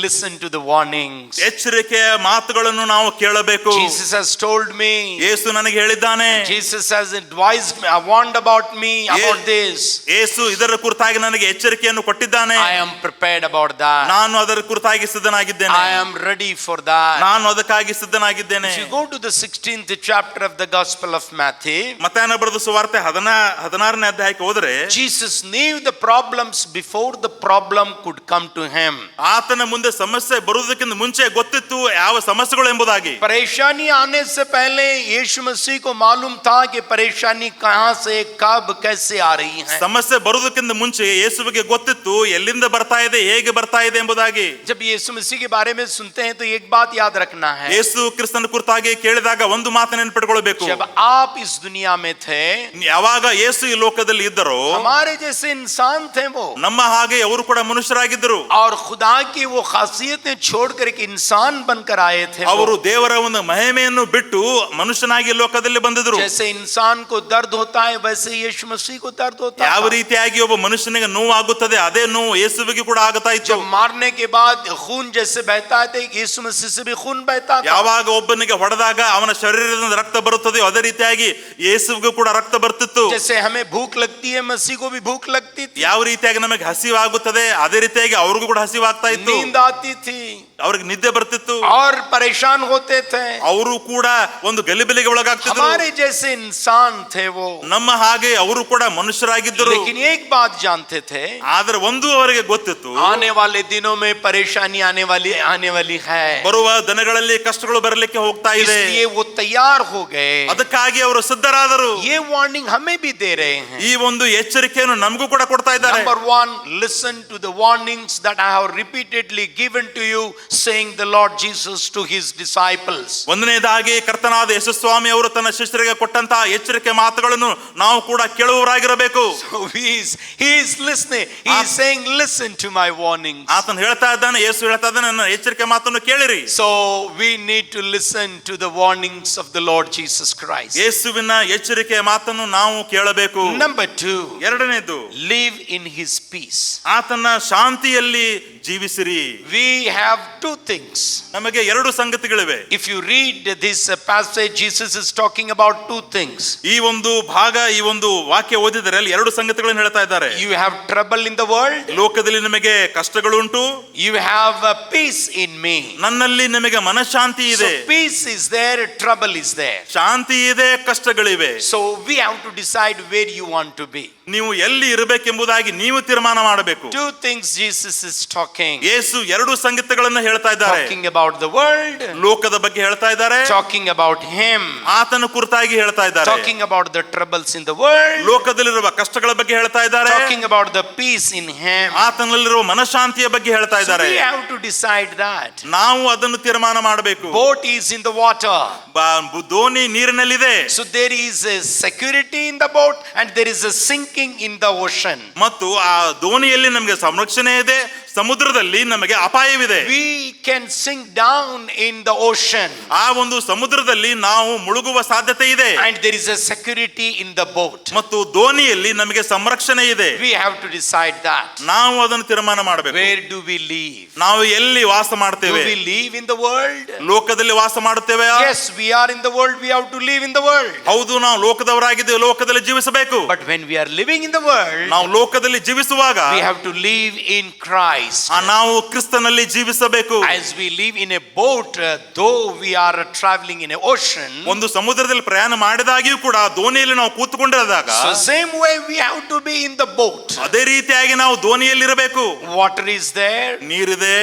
listen to the warnings. ಎಚ್ಚರಿಕೆಯ ಮಾತುಗಳನ್ನು ನಾವು ಕೇಳಬೇಕು. Jesus has told me, ಯೇಸು ನನಗೆ ಹೇಳಿದ್ದಾನೆ, Jesus has advised me, warned about me about this. ಯೇಸು ಇದರ ಕುರಿತಾಗಿ ನನಗೆ ಎಚ್ಚರಿಕೆಯನ್ನು ಕೊಟ್ಟಿದ್ದಾನೆ. I am prepared about that. ನಾನು ಅದರ ಕುರಿತಾಗಿ ಸಿದ್ಧನಾಗಿದ್ದೇನೆ. I am ready for that. ನಾನು ಅದಕ್ಕಾಗಿ ಸಿದ್ಧನಾಗಿದ್ದೇನೆ. If you go to the 16th chapter of the Gospel of Matthew, ಮತ್ತಾಯನ ಬರೆದ ಸುವಾರ್ತೆ 16ನೇ ಅಧ್ಯಾಯಕ್ಕೆ ಹೋದರೆ, Jesus knew the problems before the problem could come to him. ಆತನ ಮುಂದೆ ಸಮಸ್ಯೆ ಬರುವುದಕ್ಕಿಂತ ಮುಂಚೆ ಗೊತ್ತಿತ್ತು ಯಾವ ಸಮಸ್ಯೆಗಳು ಎಂಬುದಾಗಿ. परेशानी आने से पहले यीशु मसीह को मालूम था कि परेशानी कहां से कब कैसे आ रही है. ಸಮಸ್ಯೆ ಬರುವುದಕ್ಕಿಂತ ಮುಂಚೆ ಯೇಸುವಿಗೆ ಗೊತ್ತಿತ್ತು ಎಲ್ಲಿಂದ ಬರ್ತಾ ಇದೆ, ಹೇಗೆ ಬರ್ತಾ ಇದೆ ಎಂಬುದಾಗಿ. जब यीशु मसीह के बारे में सुनते हैं तो एक बात याद रखना है, ಯೇಸು ಕ್ರಿಸ್ತನ ಕುರಿತಾಗಿ ಕೇಳಿದಾಗ ಒಂದು ಮಾತನ್ನು ನೆನಪಿಟ್ಟುಕೊಳ್ಳಬೇಕು. जब आप इस दुनिया में थे, ಯಾವಾಗ ಯೇಸು ಈ ಲೋಕದಲ್ಲಿ ಇದ್ದರೋ, हमारे जैसे इंसान इंसान थे वो, ನಮ್ಮ ಹಾಗೆ ಅವರು ಕೂಡ ಮನುಷ್ಯರಾಗಿದ್ದರು. और खुदा की वो खासियतें छोड़कर एक इंसान बनकर आए थे. ಅವರು ದೇವರ ಒಂದು ಮಹಿಮೆಯನ್ನು ಬಿಟ್ಟು ಮನುಷ್ಯನಾಗಿ ಲೋಕದಲ್ಲಿ ಬಂದಿದ್ರು. जैसे इंसान को दर्द होता है वैसे यीशु मसीह को दर्द होता ಯಾವ था. ರೀತಿಯಾಗಿ ಒಬ್ಬ ಮನುಷ್ಯನಿಗೆ ನೋವು ಆಗುತ್ತದೆ ಅದೇ ನೋವು ಯೇಸುವಿಗೆ ಕೂಡ ಆಗುತ್ತಾ ಇತ್ತು. जब मारने के बाद खून जैसे बहता है यीशु मसीह से भी खून बहता था. ಯಾವಾಗ ಒಬ್ಬನಿಗೆ ಹೊಡೆದಾಗ ಅವನ ಶರೀರದಿಂದ ರಕ್ತ ಬರುತ್ತದೆ ಅದೇ ರೀತಿಯಾಗಿ ಯೇಸುವಿಗೂ ಕೂಡ ರಕ್ತ ಬರ್ತಿತ್ತು. जैसे हमें भूख लगती है मसीह को भी भूख लगती थी. ಯಾವ ರೀತಿಯಾಗಿ ನಮಗೆ ಹಸಿವಾಗುತ್ತದೆ ಅದೇ ರೀತಿಯಾಗಿ ಅವ್ರಿಗೂ ಕೂಡ ಹಸಿವಾಗ್ತಾ ಇತ್ತು. नींद आती थी ಅವ್ರಿಗೆ ನಿದ್ದೆ ಬರ್ತಿತ್ತು. और परेशान होते थे. ಅವರು ಕೂಡ ಒಂದು ಗಲಿಬಿಲಿಗೆ ಒಳಗಾಗ್ತಿದ್ರು. हमारे जैसे इंसान थे वो, ನಮ್ಮ ಹಾಗೆ ಅವರು ಕೂಡ ಮನುಷ್ಯರಾಗಿದ್ದರು. लेकिन एक बात जानते थे, ಆದ್ರೆ ಒಂದು ಅವರಿಗೆ ಗೊತ್ತಿತ್ತು, आने वाले दिनों में परेशानी आने वाली है. ಬರುವ ದಿನಗಳಲ್ಲಿ ಕಷ್ಟಗಳು ಬರಲಿಕ್ಕೆ ಹೋಗ್ತಾ ಇದೆ. इसलिए वो तैयार हो गए. ಅದಕ್ಕಾಗಿ ಅವರು ಸಿದ್ಧರಾದರು. ये वार्निंग हमें भी दे रहे हैं. ಈ ಒಂದು ಎಚ್ಚರಿಕೆಯನ್ನು ನಮಗೂ ಕೂಡ ಕೊಡ್ತಾ ಇದ್ದಾರೆ. Number 1, listen to the warnings that I have repeatedly given to you, saying the Lord Jesus to his disciples. ಒಂದನೇದಾಗಿ ಕರ್ತನಾದ ಯೇಸು ಸ್ವಾಮಿ ಅವರು ತನ್ನ ಶಿಷ್ಯರಿಗೆ ಕೊಟ್ಟಂತಹ ಎಚ್ಚರಿಕೆ ಮಾತುಗಳನ್ನು ನಾವು ಕೂಡ ಕೇಳುವವರಾಗಿರಬೇಕು. So he is listening. He is saying, listen to my warnings. ಆತನು ಹೇಳ್ತಾ ಇದ್ದಾನೆ, ಯೇಸು ಹೇಳ್ತಾ ಇದ್ದಾನೆ, ನನ್ನ ಎಚ್ಚರಿಕೆ ಮಾತನ್ನು ಕೇಳಿರಿ. So we need to listen to the warnings of the Lord Jesus Christ. ಯೇಸುವಿನ ಎಚ್ಚರಿಕೆಯ ಮಾತನ್ನು ನಾವು ಕೇಳಬೇಕು. Number 2, ಎರಡನೇದು, live in his peace. ಆತನ ಶಾಂತಿಯಲ್ಲಿ ಜೀವಿಸಿರಿ. We have two things. ನಮಗೆ ಎರಡು ಸಂಗತಿಗಳಿವೆ. If you read this passage, Jesus is talking about two things. ಈ ಒಂದು ಭಾಗ, ಈ ಒಂದು ವಾಕ್ಯ ಓದಿದರೆ ಅಲ್ಲಿ ಎರಡು ಸಂಗತಿಗಳನ್ನು ಹೇಳ್ತಾ ಇದ್ದಾರೆ. You have trouble in the world. ಲೋಕದಲ್ಲಿ ನಿಮಗೆ ಕಷ್ಟಗಳುಂಟು. You have a peace in me. ನನ್ನಲ್ಲಿ ನಿಮಗೆ ಮನಃಶಾಂತಿ So ಇದೆ. peace is there, trouble is there. ಶಾಂತಿ ಇದೆ, ಕಷ್ಟಗಳಿವೆ. So we have to decide where you want to be. ನೀವು ಎಲ್ಲಿ ಇರಬೇಕೆಂಬುದಾಗಿ ನೀವು ತೀರ್ಮಾನ ಮಾಡಬೇಕು. Two things Jesus is talking. ಯೇಸು ಎರಡು ಸಂಗತಿಗಳನ್ನು ಹೇಳ್ತಾ ಇದ್ದಾರೆ. Talking about the world, ಲೋಕದ ಬಗ್ಗೆ ಹೇಳ್ತಾ ಇದ್ದಾರೆ. talking about him, ಆತನ ಕುರಿತಾಗಿ ಹೇಳ್ತಾ ಇದ್ದಾರೆ. talking about the troubles in the world, ಲೋಕದಲ್ಲಿರುವ ಕಷ್ಟಗಳ ಬಗ್ಗೆ ಹೇಳ್ತಾ ಇದ್ದಾರೆ. talking about the peace in him. ಆತನಲ್ಲಿರುವ ಮನಃಶಾಂತಿಯ ಬಗ್ಗೆ ಹೇಳ್ತಾ So ಇದ್ದಾರೆ. we have to decide that. ನಾವು ಅದನ್ನು ತೀರ್ಮಾನ ಮಾಡಬೇಕು. Boat is in the water. ದೋಣಿ ನೀರಿನಲ್ಲಿದೆ. So there is a security in the boat and there is a sinking in the ocean. ಮತ್ತು ಆ ದೋಣಿಯಲ್ಲಿ ನಮಗೆ ಸಂರಕ್ಷಣೆ ಇದೆ, ಸಮುದ್ರದಲ್ಲಿ ನಮಗೆ ಅಪಾಯವಿದೆ. We can sink down in the ocean ಆ ಒಂದು ಸಮುದ್ರದಲ್ಲಿ ನಾವು ಮುಳುಗುವ ಸಾಧ್ಯತೆ ಇದೆ. and there is a security in the boat. ಮತ್ತು ದೋಣಿಯಲ್ಲಿ ನಮಗೆ ಸಂರಕ್ಷಣೆ ಇದೆ. We have to decide that. ನಾವು ಅದನ್ನು ತೀರ್ಮಾನ ಮಾಡಬೇಕು. Where do we live? ನಾವು ಎಲ್ಲಿ ವಾಸ Do ಮಾಡ್ತೇವೆ? we live in the world? ಲೋಕದಲ್ಲಿ ವಾಸ ಮಾಡುತ್ತೇವೆ. Yes, we are in the world. We have to live in the world. ಹೌದು, ನಾವು ಲೋಕದವರಾಗಿದ್ದೇವೆ, ಲೋಕದಲ್ಲಿ ಜೀವಿಸಬೇಕು. But when we are living in the world, ನಾವು ಲೋಕದಲ್ಲಿ ಜೀವಿಸುವಾಗ we have to live in Christ. ನಾವು ಕ್ರಿಸ್ತನಲ್ಲಿ ಜೀವಿಸಬೇಕು. As we live in a boat, though we are traveling in an ocean, ಒಂದು ಸಮುದ್ರದಲ್ಲಿ ಪ್ರಯಾಣ ಮಾಡಿದಾಗಿಯೂ ಕೂಡ ದೋಣಿಯಲ್ಲಿ ನಾವು ಕೂತ್ಕೊಂಡಿರುವಾಗ so same way we have to be in the boat. ಅದೇ ರೀತಿಯಾಗಿ ನಾವು ದೋಣಿಯಲ್ಲಿರಬೇಕು. Water is there, ನೀರಿದೆ,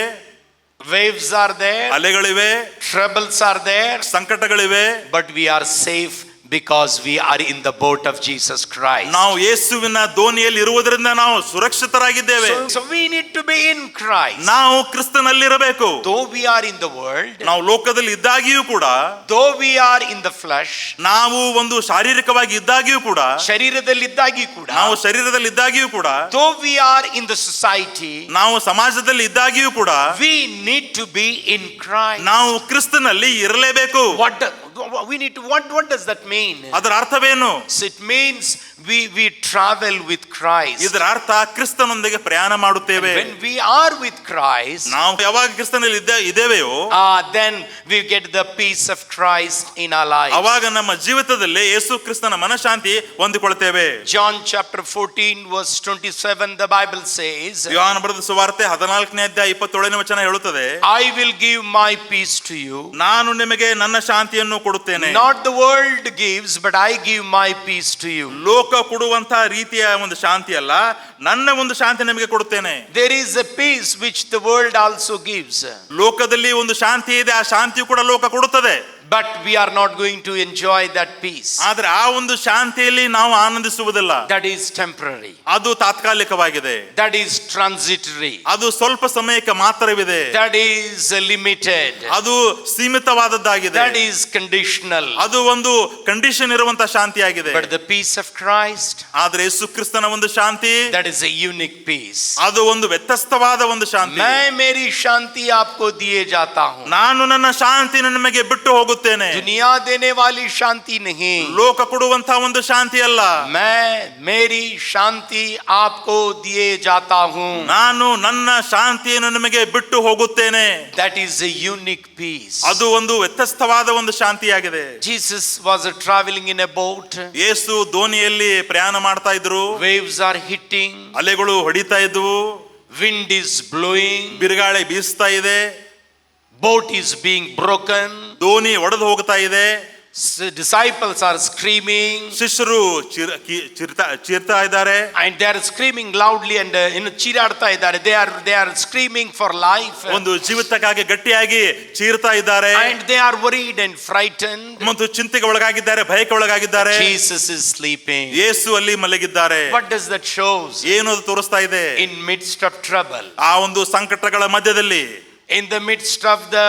waves are there, ಅಲೆಗಳಿವೆ, troubles are there, ಸಂಕಟಗಳಿವೆ. but we are safe because we are in the boat of Jesus Christ. ನಾವು ಯೇಸುವಿನ ದೋಣಿಯಲ್ಲಿ ಇರುವುದರಿಂದ ನಾವು ಸುರಕ್ಷಿತರಾಗಿದ್ದೇವೆ. So we need to be in Christ. ನಾವು ಕ್ರಿಸ್ತನಲ್ಲಿರಬೇಕು. Though we are in the world, ನಾವು ಲೋಕದಲ್ಲಿ ಇದ್ದಾಗಿಯೂ ಕೂಡ, though we are in the flesh, ನಾವು ಒಂದು ಶಾರೀರಿಕವಾಗಿ ಇದ್ದಾಗಿಯೂ ಕೂಡ, ಶರೀರದಲ್ಲಿದ್ದಾಗಿಯೂ ಕೂಡ, ನಾವು ಶರೀರದಲ್ಲಿ ಇದ್ದಾಗಿಯೂ ಕೂಡ, though we are in the society, ನಾವು ಸಮಾಜದಲ್ಲಿ ಇದ್ದಾಗಿಯೂ ಕೂಡ, we need to be in Christ. ನಾವು ಕ್ರಿಸ್ತನಲ್ಲಿ ಇರಲೇಬೇಕು. What does that mean? ಅದರ ಅರ್ಥವೇನು? So it means we travel with Christ. ಇದರ ಅರ್ಥ ಕ್ರಿಸ್ತನೊಂದಿಗೆ ಪ್ರಯಾಣ ಮಾಡುತ್ತೇವೆ. When we are with Christ, ನಾವು ಯಾವಾಗ ಕ್ರಿಸ್ತನಲ್ಲಿ ಇದ್ದೇವೆಯೋ then we get the peace of Christ in our lives. ಅವಾಗ ನಮ್ಮ ಜೀವಿತದಲ್ಲಿ ಯೇಸು ಕ್ರಿಸ್ತನ ಮನಃಶಾಂತಿ ಹೊಂದಿಕೊಳ್ಳುತ್ತೇವೆ. John chapter 14 verse 27, the Bible says, ಯೋಹಾನ ಬರೆದ ಸುವಾರ್ತೆ 14ನೇ ಅಧ್ಯಾಯ 27ನೇ ವಚನ ಹೇಳುತ್ತದೆ, I will give my peace to you. ನಾನು ನಿಮಗೆ ನನ್ನ ಶಾಂತಿಯನ್ನು ಕೊಡುತ್ತೇನೆ. Not the world gives, but I give my peace to you. ಲೋಕ ಕೊಡುವಂತಹ ರೀತಿಯ ಒಂದು ಶಾಂತಿ ಅಲ್ಲ, ನನ್ನ ಒಂದು ಶಾಂತಿ ನಿಮಗೆ ಕೊಡುತ್ತೇನೆ. There is a peace which the world also gives. ಲೋಕದಲ್ಲಿ ಒಂದು ಶಾಂತಿ ಇದೆ, ಆ ಶಾಂತಿಯು ಕೂಡ ಲೋಕ ಕೊಡುತ್ತದೆ. But we are not going to enjoy that peace. ಆದ್ರೆ ಆ ಒಂದು ಶಾಂತಿಯಲ್ಲಿ ನಾವು ಆನಂದಿಸುವುದಿಲ್ಲ. That is temporary. ಅದು ತಾತ್ಕಾಲಿಕವಾಗಿದೆ. That is transitory. ಅದು ಸ್ವಲ್ಪ ಸಮಯಕ್ಕೆ ಮಾತ್ರವಿದೆ. That is limited. ಅದು ಸೀಮಿತವಾದದ್ದಾಗಿದೆ. That is conditional. ಅದು ಒಂದು ಕಂಡೀಷನ್ ಇರುವಂತ ಶಾಂತಿಯಾಗಿದೆ. But the peace of Christ, ಆದ್ರೆ ಯೇಸು ಕ್ರಿಸ್ತನ ಒಂದು ಶಾಂತಿ, that is a unique peace. ಅದು ಒಂದು ವ್ಯತ್ಯಸ್ತವಾದ ಒಂದು ಶಾಂತಿ. मैं मेरी शांति आपको दिए जाता हूँ. ನಾನು ನನ್ನ ಶಾಂತಿಯನ್ನು ನಿಮಗೆ ಬಿಟ್ಟು ಹೋಗುತ್ತೇನೆ. दुनिया देने वाली शांति नहीं. ಲೋಕ ಕೊಡುವಂತಹ ಒಂದು ಶಾಂತಿ ಅಲ್ಲ. मैं मेरी शांति आपको दिए जाता हूँ. ನಾನು ನನ್ನ ಶಾಂತಿಯನ್ನು ನಿಮಗೆ ಬಿಟ್ಟು ಹೋಗುತ್ತೇನೆ. That is a unique peace. ಅದು ಒಂದು ವ್ಯತ್ಯಸ್ತವಾದ ಒಂದು ಶಾಂತಿಯಾಗಿದೆ. Jesus was traveling in a boat. ಯೇಸು ದೋಣಿಯಲ್ಲಿ ಪ್ರಯಾಣ ಮಾಡ್ತಾ ಇದ್ರು. Waves are hitting. ಅಲೆಗಳು ಹೊಡಿತಾ ಇದ್ವು. Wind is blowing. ಬಿರುಗಾಳಿ ಬೀಸ್ತಾ ಇದೆ. Boat is being broken. ದೋಣಿ ಒಡೆದು ಹೋಗ್ತಾ ಇದೆ. Disciples are screaming. ಶಿಷ್ಯರು ಚೀರ್ತಾ ಇದ್ದಾರೆ. And they are screaming loudly and ಚೀರಾಡ್ತಾ ಇದ್ದಾರೆ. They are screaming for life. ಒಂದು ಜೀವಿತಕ್ಕಾಗಿ ಗಟ್ಟಿಯಾಗಿ ಚೀರ್ತಾ ಇದ್ದಾರೆ. And they are worried and frightened. ಮತ್ತು ಚಿಂತೆಗೆ ಒಳಗಾಗಿದ್ದಾರೆ, ಭಯಕ್ಕೆ ಒಳಗಾಗಿದ್ದಾರೆ. Jesus is sleeping. ಯೇಸು ಅಲ್ಲಿ ಮಲಗಿದ್ದಾರೆ. What does that shows? ಏನು ಅದು ತೋರಿಸ್ತಾ ಇದೆ? In midst of trouble, ಆ ಒಂದು ಸಂಕಟಗಳ ಮಧ್ಯದಲ್ಲಿ, in the midst of the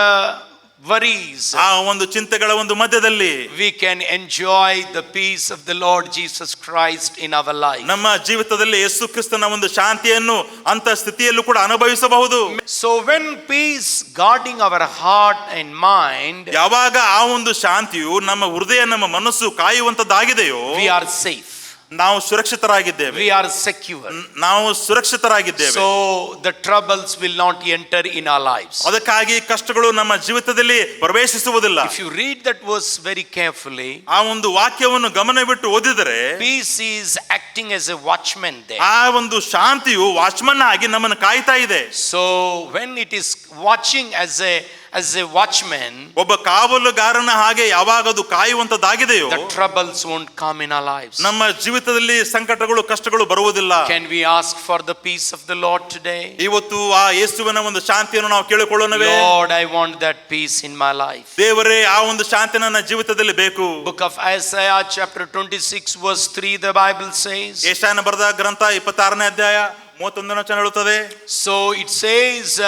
worries, ಆ ಒಂದು ಚಿಂತೆಗಳ ಒಂದು ಮಧ್ಯದಲ್ಲಿ we can enjoy the peace of the Lord Jesus Christ in our life. ನಮ್ಮ ಜೀವಿತದಲ್ಲಿ ಯೇಸು ಕ್ರಿಸ್ತನ ಒಂದು ಶಾಂತಿಯನ್ನು ಅಂತ ಸ್ಥಿತಿಯಲ್ಲೂ ಕೂಡ ಅನುಭವಿಸಬಹುದು. So when peace guarding our heart and mind, ಯಾವಾಗ ಆ ಒಂದು ಶಾಂತಿಯು ನಮ್ಮ ಹೃದಯ, ನಮ್ಮ ಮನಸ್ಸು ಕಾಯುವಂತದ್ದಾಗಿದೆಯೋ, we are safe. ನಾವು ಸುರಕ್ಷಿತರಾಗಿದ್ದೇವೆ. We are secure. ನಾವು ಸುರಕ್ಷಿತರಾಗಿದ್ದೇವೆ. So the troubles will not enter in our lives. ಅದಕ್ಕಾಗಿ ಕಷ್ಟಗಳು ನಮ್ಮ ಜೀವಿತದಲ್ಲಿ ಪ್ರವೇಶಿಸುವುದಿಲ್ಲ. If you read that verse very carefully, ಆ ಒಂದು ವಾಕ್ಯವನ್ನು ಗಮನವಿಟ್ಟು ಓದಿದರೆ, peace is acting as a watchman there. ಆ ಒಂದು ಶಾಂತಿಯು ವಾಚ್ಮನ್ ಆಗಿ ನಮ್ಮನ್ನು ಕಾಯ್ತಾ ಇದೆ. So when it is watching as a watchman, ಒಬ್ಬ ಕಾವಲುಗಾರನ ಹಾಗೆ ಯಾವಾಗ ಅದು ಕಾಯುವಂತದ್ದಾಗಿದೆಯೋ, the troubles won't come in our lives. ನಮ್ಮ ಜೀವಿತದಲ್ಲಿ ಸಂಕಟಗಳು, ಕಷ್ಟಗಳು ಬರುವುದಿಲ್ಲ. Can we ask for the peace of the Lord today? ಇವತ್ತು ಆ ಯೇಸುವಿನ ಒಂದು ಶಾಂತಿಯನ್ನು ನಾವು ಕೇಳಿಕೊಳ್ಳೋಣವೇ? Lord, I want that peace in my life. ದೇವರೇ, ಆ ಒಂದು ಶಾಂತಿ ನನ್ನ ಜೀವಿತದಲ್ಲಿ ಬೇಕು. Book of Isaiah chapter 26 verse 3, the Bible says. ಯೆಶಾಯನ ಬರೆದ ಗ್ರಂಥ 26ನೇ ಅಧ್ಯಾಯ 31ನೇ ವಚನ ಹೇಳುತ್ತದೆ. So it says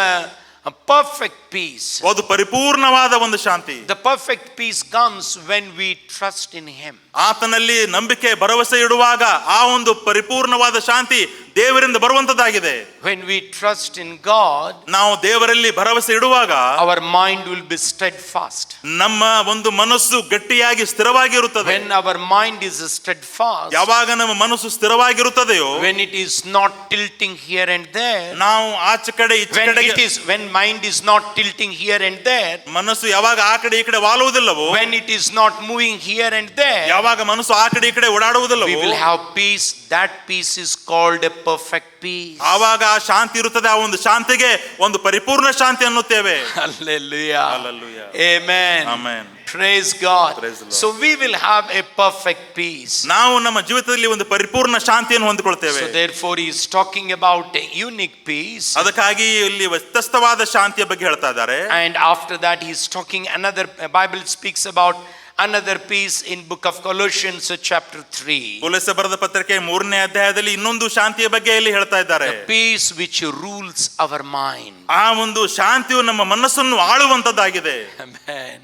a perfect peace. ಅದು ಪರಿಪೂರ್ಣವಾದ ಒಂದು ಶಾಂತಿ. The perfect peace comes when we trust in Him. ಆತನಲ್ಲಿ ನಂಬಿಕೆ, ಭರವಸೆ ಇಡುವಾಗ ಆ ಒಂದು ಪರಿಪೂರ್ಣವಾದ ಶಾಂತಿ ದೇವರಿಂದ ಬರುವಂತದ್ದಾಗಿದೆ. When we trust in God, ನಾವು ದೇವರಲ್ಲಿ ಭರವಸೆ ಇಡುವಾಗ our mind will be steadfast. ನಮ್ಮ ಒಂದು ಮನಸ್ಸು ಗಟ್ಟಿಯಾಗಿ ಸ್ಥಿರವಾಗಿರುತ್ತದೆ. When our mind is steadfast, ಯಾವಾಗ ನಮ್ಮ ಮನಸ್ಸು ಸ್ಥಿರವಾಗಿರುತ್ತದೆಯೋ, when it is not tilting here and there, ನಾವು ಆಚೆ ಕಡೆ ಈಚೆ ಕಡೆಗೆ, when mind is not tilting here and there, ಮನಸ್ಸು ಯಾವಾಗ ಆ ಕಡೆ ಈ ಕಡೆ ವಾಲುವುದಿಲ್ಲವೋ, when it is not moving here and there, ಯಾವಾಗ ಮನಸ್ಸು ಆ ಕಡೆ ಈ ಕಡೆ ಓಡಾಡುವುದಿಲ್ಲವೋ, we will have peace. That peace is called a perfect peace. ಆವಾಗ ಆ ಶಾಂತಿ ಇರುತ್ತದೆ. ಆ ಒಂದು ಶಾಂತಿಗೆ ಒಂದು ಪರಿಪೂರ್ಣ ಶಾಂತಿ ಅನ್ನುತ್ತೇವೆ. Hallelujah. Hallelujah. Amen. Amen. Praise God. Praise the Lord. So we will have a perfect peace. ನಾವು ನಮ್ಮ ಜೀವಿತದಲ್ಲಿ ಒಂದು ಪರಿಪೂರ್ಣ ಶಾಂತಿಯನ್ನು ಹೊಂದಿಕೊಳ್ಳುತ್ತೇವೆ. So therefore he is talking about a unique peace. ಅದಕ್ಕಾಗಿ ಇಲ್ಲಿ ವ್ಯತ್ಯಸ್ತವಾದ ಶಾಂತಿಯ ಬಗ್ಗೆ ಹೇಳ್ತಾ ಇದ್ದಾರೆ. And after that he is talking another, Bible speaks about another peace in book of Colossians chapter 3. ಕೊಲೊಸ್ಸೆ ಬರೆದ ಪತ್ರಿಕೆ 3ನೇ ಅಧ್ಯಾಯದಲ್ಲಿ ಇನ್ನೊಂದು ಶಾಂತಿಯ ಬಗ್ಗೆ ಇಲ್ಲಿ ಹೇಳ್ತಾ ಇದ್ದಾರೆ. The peace which rules our mind. ಆ ಒಂದು ಶಾಂತಿಯು ನಮ್ಮ ಮನಸ್ಸನ್ನು ಆಳುವಂತದ್ದಾಗಿದೆ. Amen.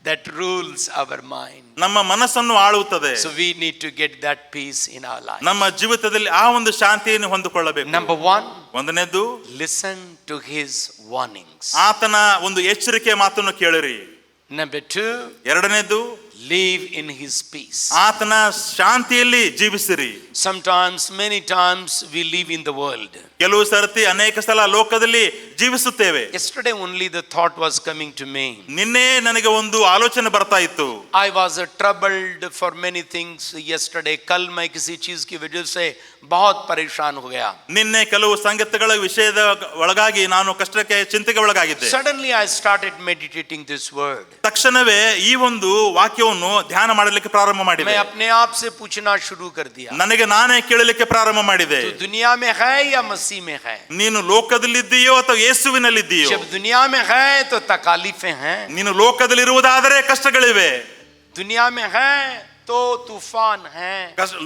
That rules our mind. ನಮ್ಮ ಮನಸ್ಸನ್ನು ಆಳುತ್ತದೆ. So we need to get that peace in our life. ನಮ್ಮ ಜೀವಿತದಲ್ಲಿ ಆ ಒಂದು ಶಾಂತಿಯನ್ನು ಹೊಂದಿಕೊಳ್ಳಬೇಕು. Number 1, ಒಂದನೇದ್ದು, listen to his warnings. ಆತನ ಒಂದು ಎಚ್ಚರಿಕೆಯ ಮಾತನ್ನು ಕೇಳಿರಿ. Number 2, ಎರಡನೇದ್ದು, live in his peace. ಆತನ ಶಾಂತಿಯಲ್ಲಿ ಜೀವಿಸಿರಿ. Sometimes, many times we live in the world. ಕೆಲವು ಸರ್ತಿ, ಅನೇಕ ಸಲ ಲೋಕದಲ್ಲಿ ಜೀವಿಸುತ್ತೇವೆ. Yesterday only the thought was coming to me. ನಿನ್ನೆ ನನಗೆ ಒಂದು ಆಲೋಚನೆ ಬರ್ತಾ ಇತ್ತು. I was troubled for many things yesterday. कल मैं किसी चीज की वजह से बहुत परेशान हो गया. ನಿನ್ನೆ ಕೆಲವು ಸಂಗತಿಗಳ ವಿಷಯದ ಒಳಗಾಗಿ ನಾನು ಕಷ್ಟಕ್ಕೆ, ಚಿಂತೆಗೆ ಒಳಗಾಗಿದ್ದೆ. Suddenly I started meditating this word. ತಕ್ಷಣವೇ ಈ ಒಂದು ವಾಕ್ಯವನ್ನು ಧ್ಯಾನ ಮಾಡಲಿಕ್ಕೆ ಪ್ರಾರಂಭ ಮಾಡಿದೆ. मैं अपने आप से पूछना शुरू कर दिया. ನನಗೆ ನನಗೆ ನಾನೇ ಕೇಳಲಿಕ್ಕೆ ಪ್ರಾರಂಭ ಮಾಡಿದೆ, तू दुनिया में है या मसीह में है? ನೀನು ಲೋಕದಲ್ಲಿದ್ದೀಯೋ ಅಥವಾ ಯೇಸುವಿನಲ್ಲಿದ್ದೀಯೋ? जब दुनिया में है तो तकालीफें हैं, ನೀನು ಲೋಕದಲ್ಲಿರುವುದಾದರೆ ಕಷ್ಟಗಳಿವೆ, दुनिया में है तो तूफान है,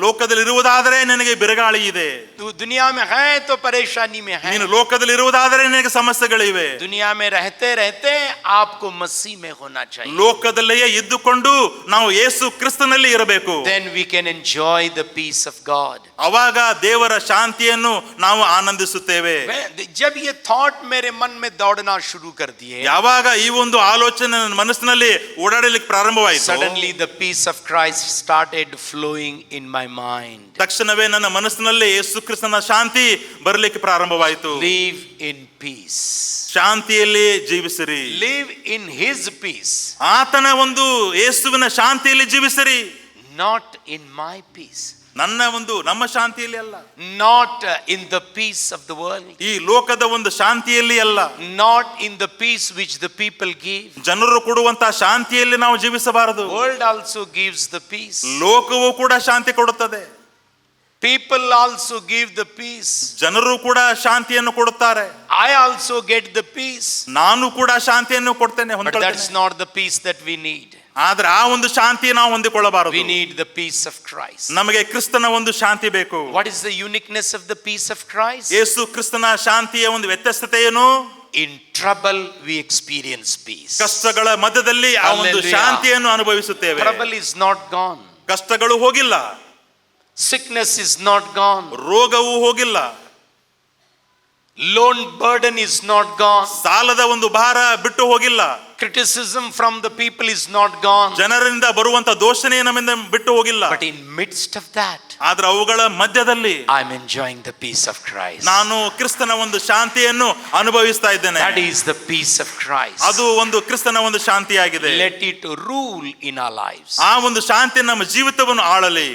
ಲೋಕದಲ್ಲಿರುವುದಾದರೆ ನಿನಗೆ ಬಿರುಗಾಳಿ ಇದೆ, तू दुनिया में है तो परेशानी में है, ನೀನು ಲೋಕದಲ್ಲಿರುವುದಾದರೆ ನಿನಗೆ ಸಮಸ್ಯೆಗಳಿವೆ. दुनिया में रहते रहते आपको मसीह में होना चाहिए. ಲೋಕದಲ್ಲಿಯೇ ಇದ್ದುಕೊಂಡು ನಾವು ಯೇಸು ಕ್ರಿಸ್ತನಲ್ಲಿ ಇರಬೇಕು. Then we can enjoy the peace of God. ಅವಾಗ ದೇವರ ಶಾಂತಿಯನ್ನು ನಾವು ಆನಂದಿಸುತ್ತೇವೆ. जब ये थॉट मेरे मन में दौड़ना शुरू कर दिए, ಯಾವಾಗ ಈ ಒಂದು ಆಲೋಚನೆ ನನ್ನ ಮನಸ್ಸಿನಲ್ಲಿ ಓಡಾಡಲಿಕ್ಕೆ ಪ್ರಾರಂಭವಾಯಿತು, suddenly the peace of Christ started flowing in my mind. ತಕ್ಷಣವೇ ನನ್ನ ಮನಸ್ಸಿನಲ್ಲಿ ಯೇಸು ಕ್ರಿಸ್ತನ ಶಾಂತಿ ಬರಲಿಕ್ಕೆ ಪ್ರಾರಂಭವಾಯಿತು. Live in peace. ಶಾಂತಿಯಲ್ಲಿ ಜೀವಿಸಿರಿ. Live in his peace. ಆತನ ಒಂದು ಯೇಸುವಿನ ಶಾಂತಿಯಲ್ಲಿ ಜೀವಿಸಿರಿ. Not in my peace. ನಮ್ಮ ಶಾಂತಿಯಲ್ಲಿ ಅಲ್ಲ, not in the peace of the world, ಈ ಲೋಕದ ಒಂದು ಶಾಂತಿಯಲ್ಲಿ ಅಲ್ಲ, not in the peace which the people give. ಜನರು ಕೊಡುವಂತಹ ಶಾಂತಿಯಲ್ಲಿ ನಾವು ಜೀವಿಸಬಾರದು. World also gives the peace, ಲೋಕವು ಕೂಡ ಶಾಂತಿ ಕೊಡುತ್ತದೆ. people also give the peace, ಜನರು ಕೂಡ ಶಾಂತಿಯನ್ನು ಕೊಡುತ್ತಾರೆ. I also get the peace, ನಾನು ಕೂಡ ಶಾಂತಿಯನ್ನು ಕೊಡ್ತೇನೆ, but that's not the peace that we need. ಆದ್ರೆ ಆ ಒಂದು ಶಾಂತಿ ನಾವು ಹೊಂದಿಕೊಳ್ಳಬಾರದು. We need the peace of Christ. ನಮಗೆ ಕ್ರಿಸ್ತನ ಒಂದು ಶಾಂತಿ ಬೇಕು. What is the uniqueness of the peace of Christ? ಯೇಸು ಕ್ರಿಸ್ತನ ಶಾಂತಿಯ ಒಂದು ವ್ಯತ್ಯಾಸತೆ ಏನು? In trouble we experience peace. ಕಷ್ಟಗಳ ಮಧ್ಯದಲ್ಲಿ ಆ ಒಂದು ಶಾಂತಿಯನ್ನು ಅನುಭವಿಸುತ್ತೇವೆ. Trouble is not gone, ಕಷ್ಟಗಳು ಹೋಗಿಲ್ಲ, sickness is not gone, ರೋಗವು ಹೋಗಿಲ್ಲ, loan burden is not gone, ಸಾಲದ ಒಂದು ಭಾರ ಬಿಟ್ಟು ಹೋಗಿಲ್ಲ, criticism from the people is not gone. ಜನರಿಂದ ಬರುವಂತ ದೂಷಣೆ ನಮ್ಮಿಂದ ಬಿಟ್ಟು ಹೋಗಿಲ್ಲ. But in midst of that, ಆದ್ರೆ ಅವುಗಳ ಮಧ್ಯದಲ್ಲಿ I'm enjoying the peace of Christ. ನಾನು ಕ್ರಿಸ್ತನ ಒಂದು ಶಾಂತಿಯನ್ನು ಅನುಭವಿಸ್ತಾ ಇದ್ದೇನೆ. That is the peace of Christ. ಅದು ಒಂದು ಕ್ರಿಸ್ತನ ಒಂದು ಶಾಂತಿಯಾಗಿದೆ. Let it rule in our lives. ಆ ಒಂದು ಶಾಂತಿ ನಮ್ಮ ಜೀವಿತವನ್ನು ಆಳಲಿ.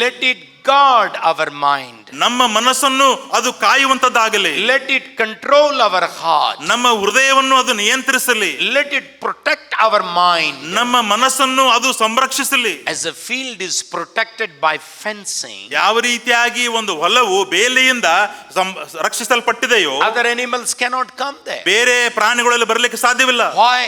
Let it guard our mind. ನಮ್ಮ ಮನಸ್ಸನ್ನು ಅದು ಕಾಯುವಂತದ್ದಾಗಲಿ. Let it control our heart. ನಮ್ಮ ಹೃದಯವನ್ನು ಅದು ನಿಯಂತ್ರಿಸಲಿ. Let it protect our mind. ನಮ್ಮ ಮನಸ್ಸನ್ನು ಅದು ಸಂರಕ್ಷಿಸಲಿ. As a field is protected by fencing, ಯಾವ ರೀತಿಯಾಗಿ ಒಂದು ಹೊಲವು ಬೇಲಿಯಿಂದ ರಕ್ಷಿಸಲ್ಪಟ್ಟಿದೆಯೋ other animals cannot come there. ಬೇರೆ ಪ್ರಾಣಿಗಳಲ್ಲಿ ಬರಲಿಕ್ಕೆ ಸಾಧ್ಯವಿಲ್ಲ. Why?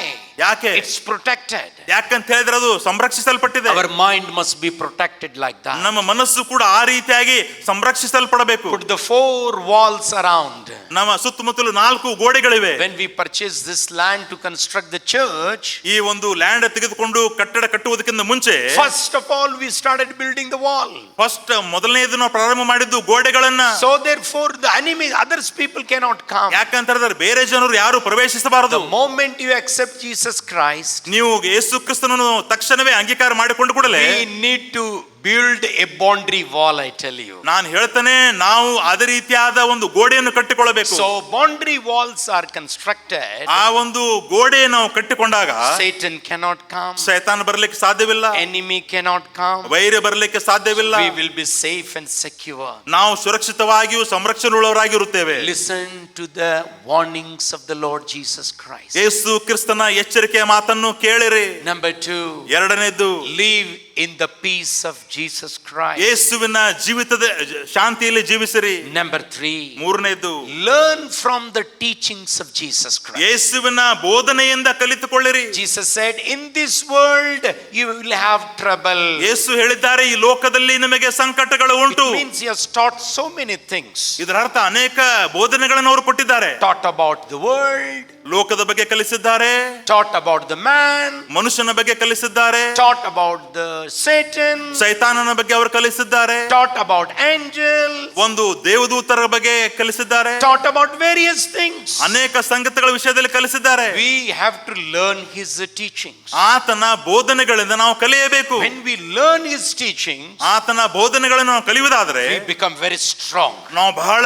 ಯಾಕೆ? It's protected. ಯಾಕಂತ ಹೇಳಿದ್ರೆ ಅದು ಸಂರಕ್ಷಿಸಲ್ಪಟ್ಟಿದೆ. Our mind must be protected like that. ನಮ್ಮ ಮನಸ್ಸು ಕೂಡ ಆ ರೀತಿಯಾಗಿ ಸಂರಕ್ಷಿಸಲ್ಪಡಬೇಕು. Put the 4 walls around. ನಮ್ಮ ಸುತ್ತಮುತ್ತಲು 4 ಗೋಡೆಗಳಿವೆ. When we purchased this land to construct the church, ಈ ಒಂದು ಲ್ಯಾಂಡ್ ತೆಗೆದುಕೊಂಡು ಕಟ್ಟಡ ಕಟ್ಟುವುದಕ್ಕಿಂತ ಮುಂಚೆ first of all we started building the wall. First ಮೊದಲನೇದು ನಾವು ಪ್ರಾರಂಭ ಮಾಡಿದ್ದು ಗೋಡೆಗಳನ್ನ. So therefore the enemy, others people cannot come. ಯಾಕಂತ ಹೇಳಿದ್ರೆ ಬೇರೆ ಜನರು ಯಾರು ಪ್ರವೇಶಿಸಬಾರದು. The moment you accept Jesus Christ, ನೀವು ಯೇಸು ಕ್ರಿಸ್ತನನ್ನು ತಕ್ಷಣವೇ ಅಂಗೀಕಾರ ಮಾಡಿಕೊಂಡು ಕೂಡಲೇ we need to build a boundary wall. I tell you, ನಾನು ಹೇಳ್ತೇನೆ, ನಾವು ಅದೇ ರೀತಿಯಾದ ಒಂದು ಗೋಡೆಯನ್ನು ಕಟ್ಟಿಕೊಳ್ಳಬೇಕು. so boundary walls are constructed. ಆ ಒಂದು ಗೋಡೆ ನಾವು ಕಟ್ಟಿಕೊಂಡಾಗ Satan cannot come, ಶೈತಾನ ಬರಲಿಕ್ಕೆ ಸಾಧ್ಯವಿಲ್ಲ, enemy cannot come, ವೈರ ಬರಲಿಕ್ಕೆ ಸಾಧ್ಯವಿಲ್ಲ. we will be safe and secure. ನಾವು ಸುರಕ್ಷಿತವಾಗಿಯೂ ಸಂರಕ್ಷಣೆಯುಳ್ಳವರಾಗಿರುತ್ತೇವೆ. Listen to the warnings of the Lord Jesus Christ. ಯೇಸು ಕ್ರಿಸ್ತನ ಎಚ್ಚರಿಕೆಯ ಮಾತನ್ನು ಕೇಳಿರಿ. Number 2, ಎರಡನೇದು, live in the peace of Jesus Christ. ಯೇಸುವಿನ ಜೀವಿತದ ಶಾಂತಿಯಲ್ಲಿ ಜೀವಿಸಿರಿ. Number 3, ಮೂರನೇದು, learn from the teachings of Jesus Christ. ಯೇಸುವಿನ ಬೋಧನೆಯಿಂದ ಕಲಿತುಕೊಳ್ಳಿರಿ. Jesus said, in this world you will have trouble. ಯೇಸು ಹೇಳಿದ್ದಾರೆ, ಈ ಲೋಕದಲ್ಲಿ ನಿಮಗೆ ಸಂಕಟಗಳು ಉಂಟು. It means he has taught so many things. ಇದರ ಅರ್ಥ ಅನೇಕ ಬೋಧನೆಗಳನ್ನು ಅವರು ಕೊಟ್ಟಿದ್ದಾರೆ. Taught about the world, ಲೋಕದ ಬಗ್ಗೆ ಕಲಿಸಿದ್ದಾರೆ, taught about the man, ಮನುಷ್ಯನ ಬಗ್ಗೆ ಕಲಿಸಿದ್ದಾರೆ, taught about the Satan, ಸೈತಾನನ ಬಗ್ಗೆ ಅವರು ಕಲಿಸಿದ್ದಾರೆ, taught about angels, ಒಂದು ದೇವದೂತರ ಬಗ್ಗೆ ಕಲಿಸಿದ್ದಾರೆ, taught about various things. ಅನೇಕ ಸಂಗತಿಗಳ ವಿಷಯದಲ್ಲಿ ಕಲಿಸಿದ್ದಾರೆ. We have to learn his teachings. ಆತನ ಬೋಧನೆಗಳಿಂದ ನಾವು ಕಲಿಯಬೇಕು. When we learn his teachings, ಆತನ ಬೋಧನೆಗಳನ್ನು ನಾವು ಕಲಿಯುವುದಾದರೆ we become very strong. ನಾವು ಬಹಳ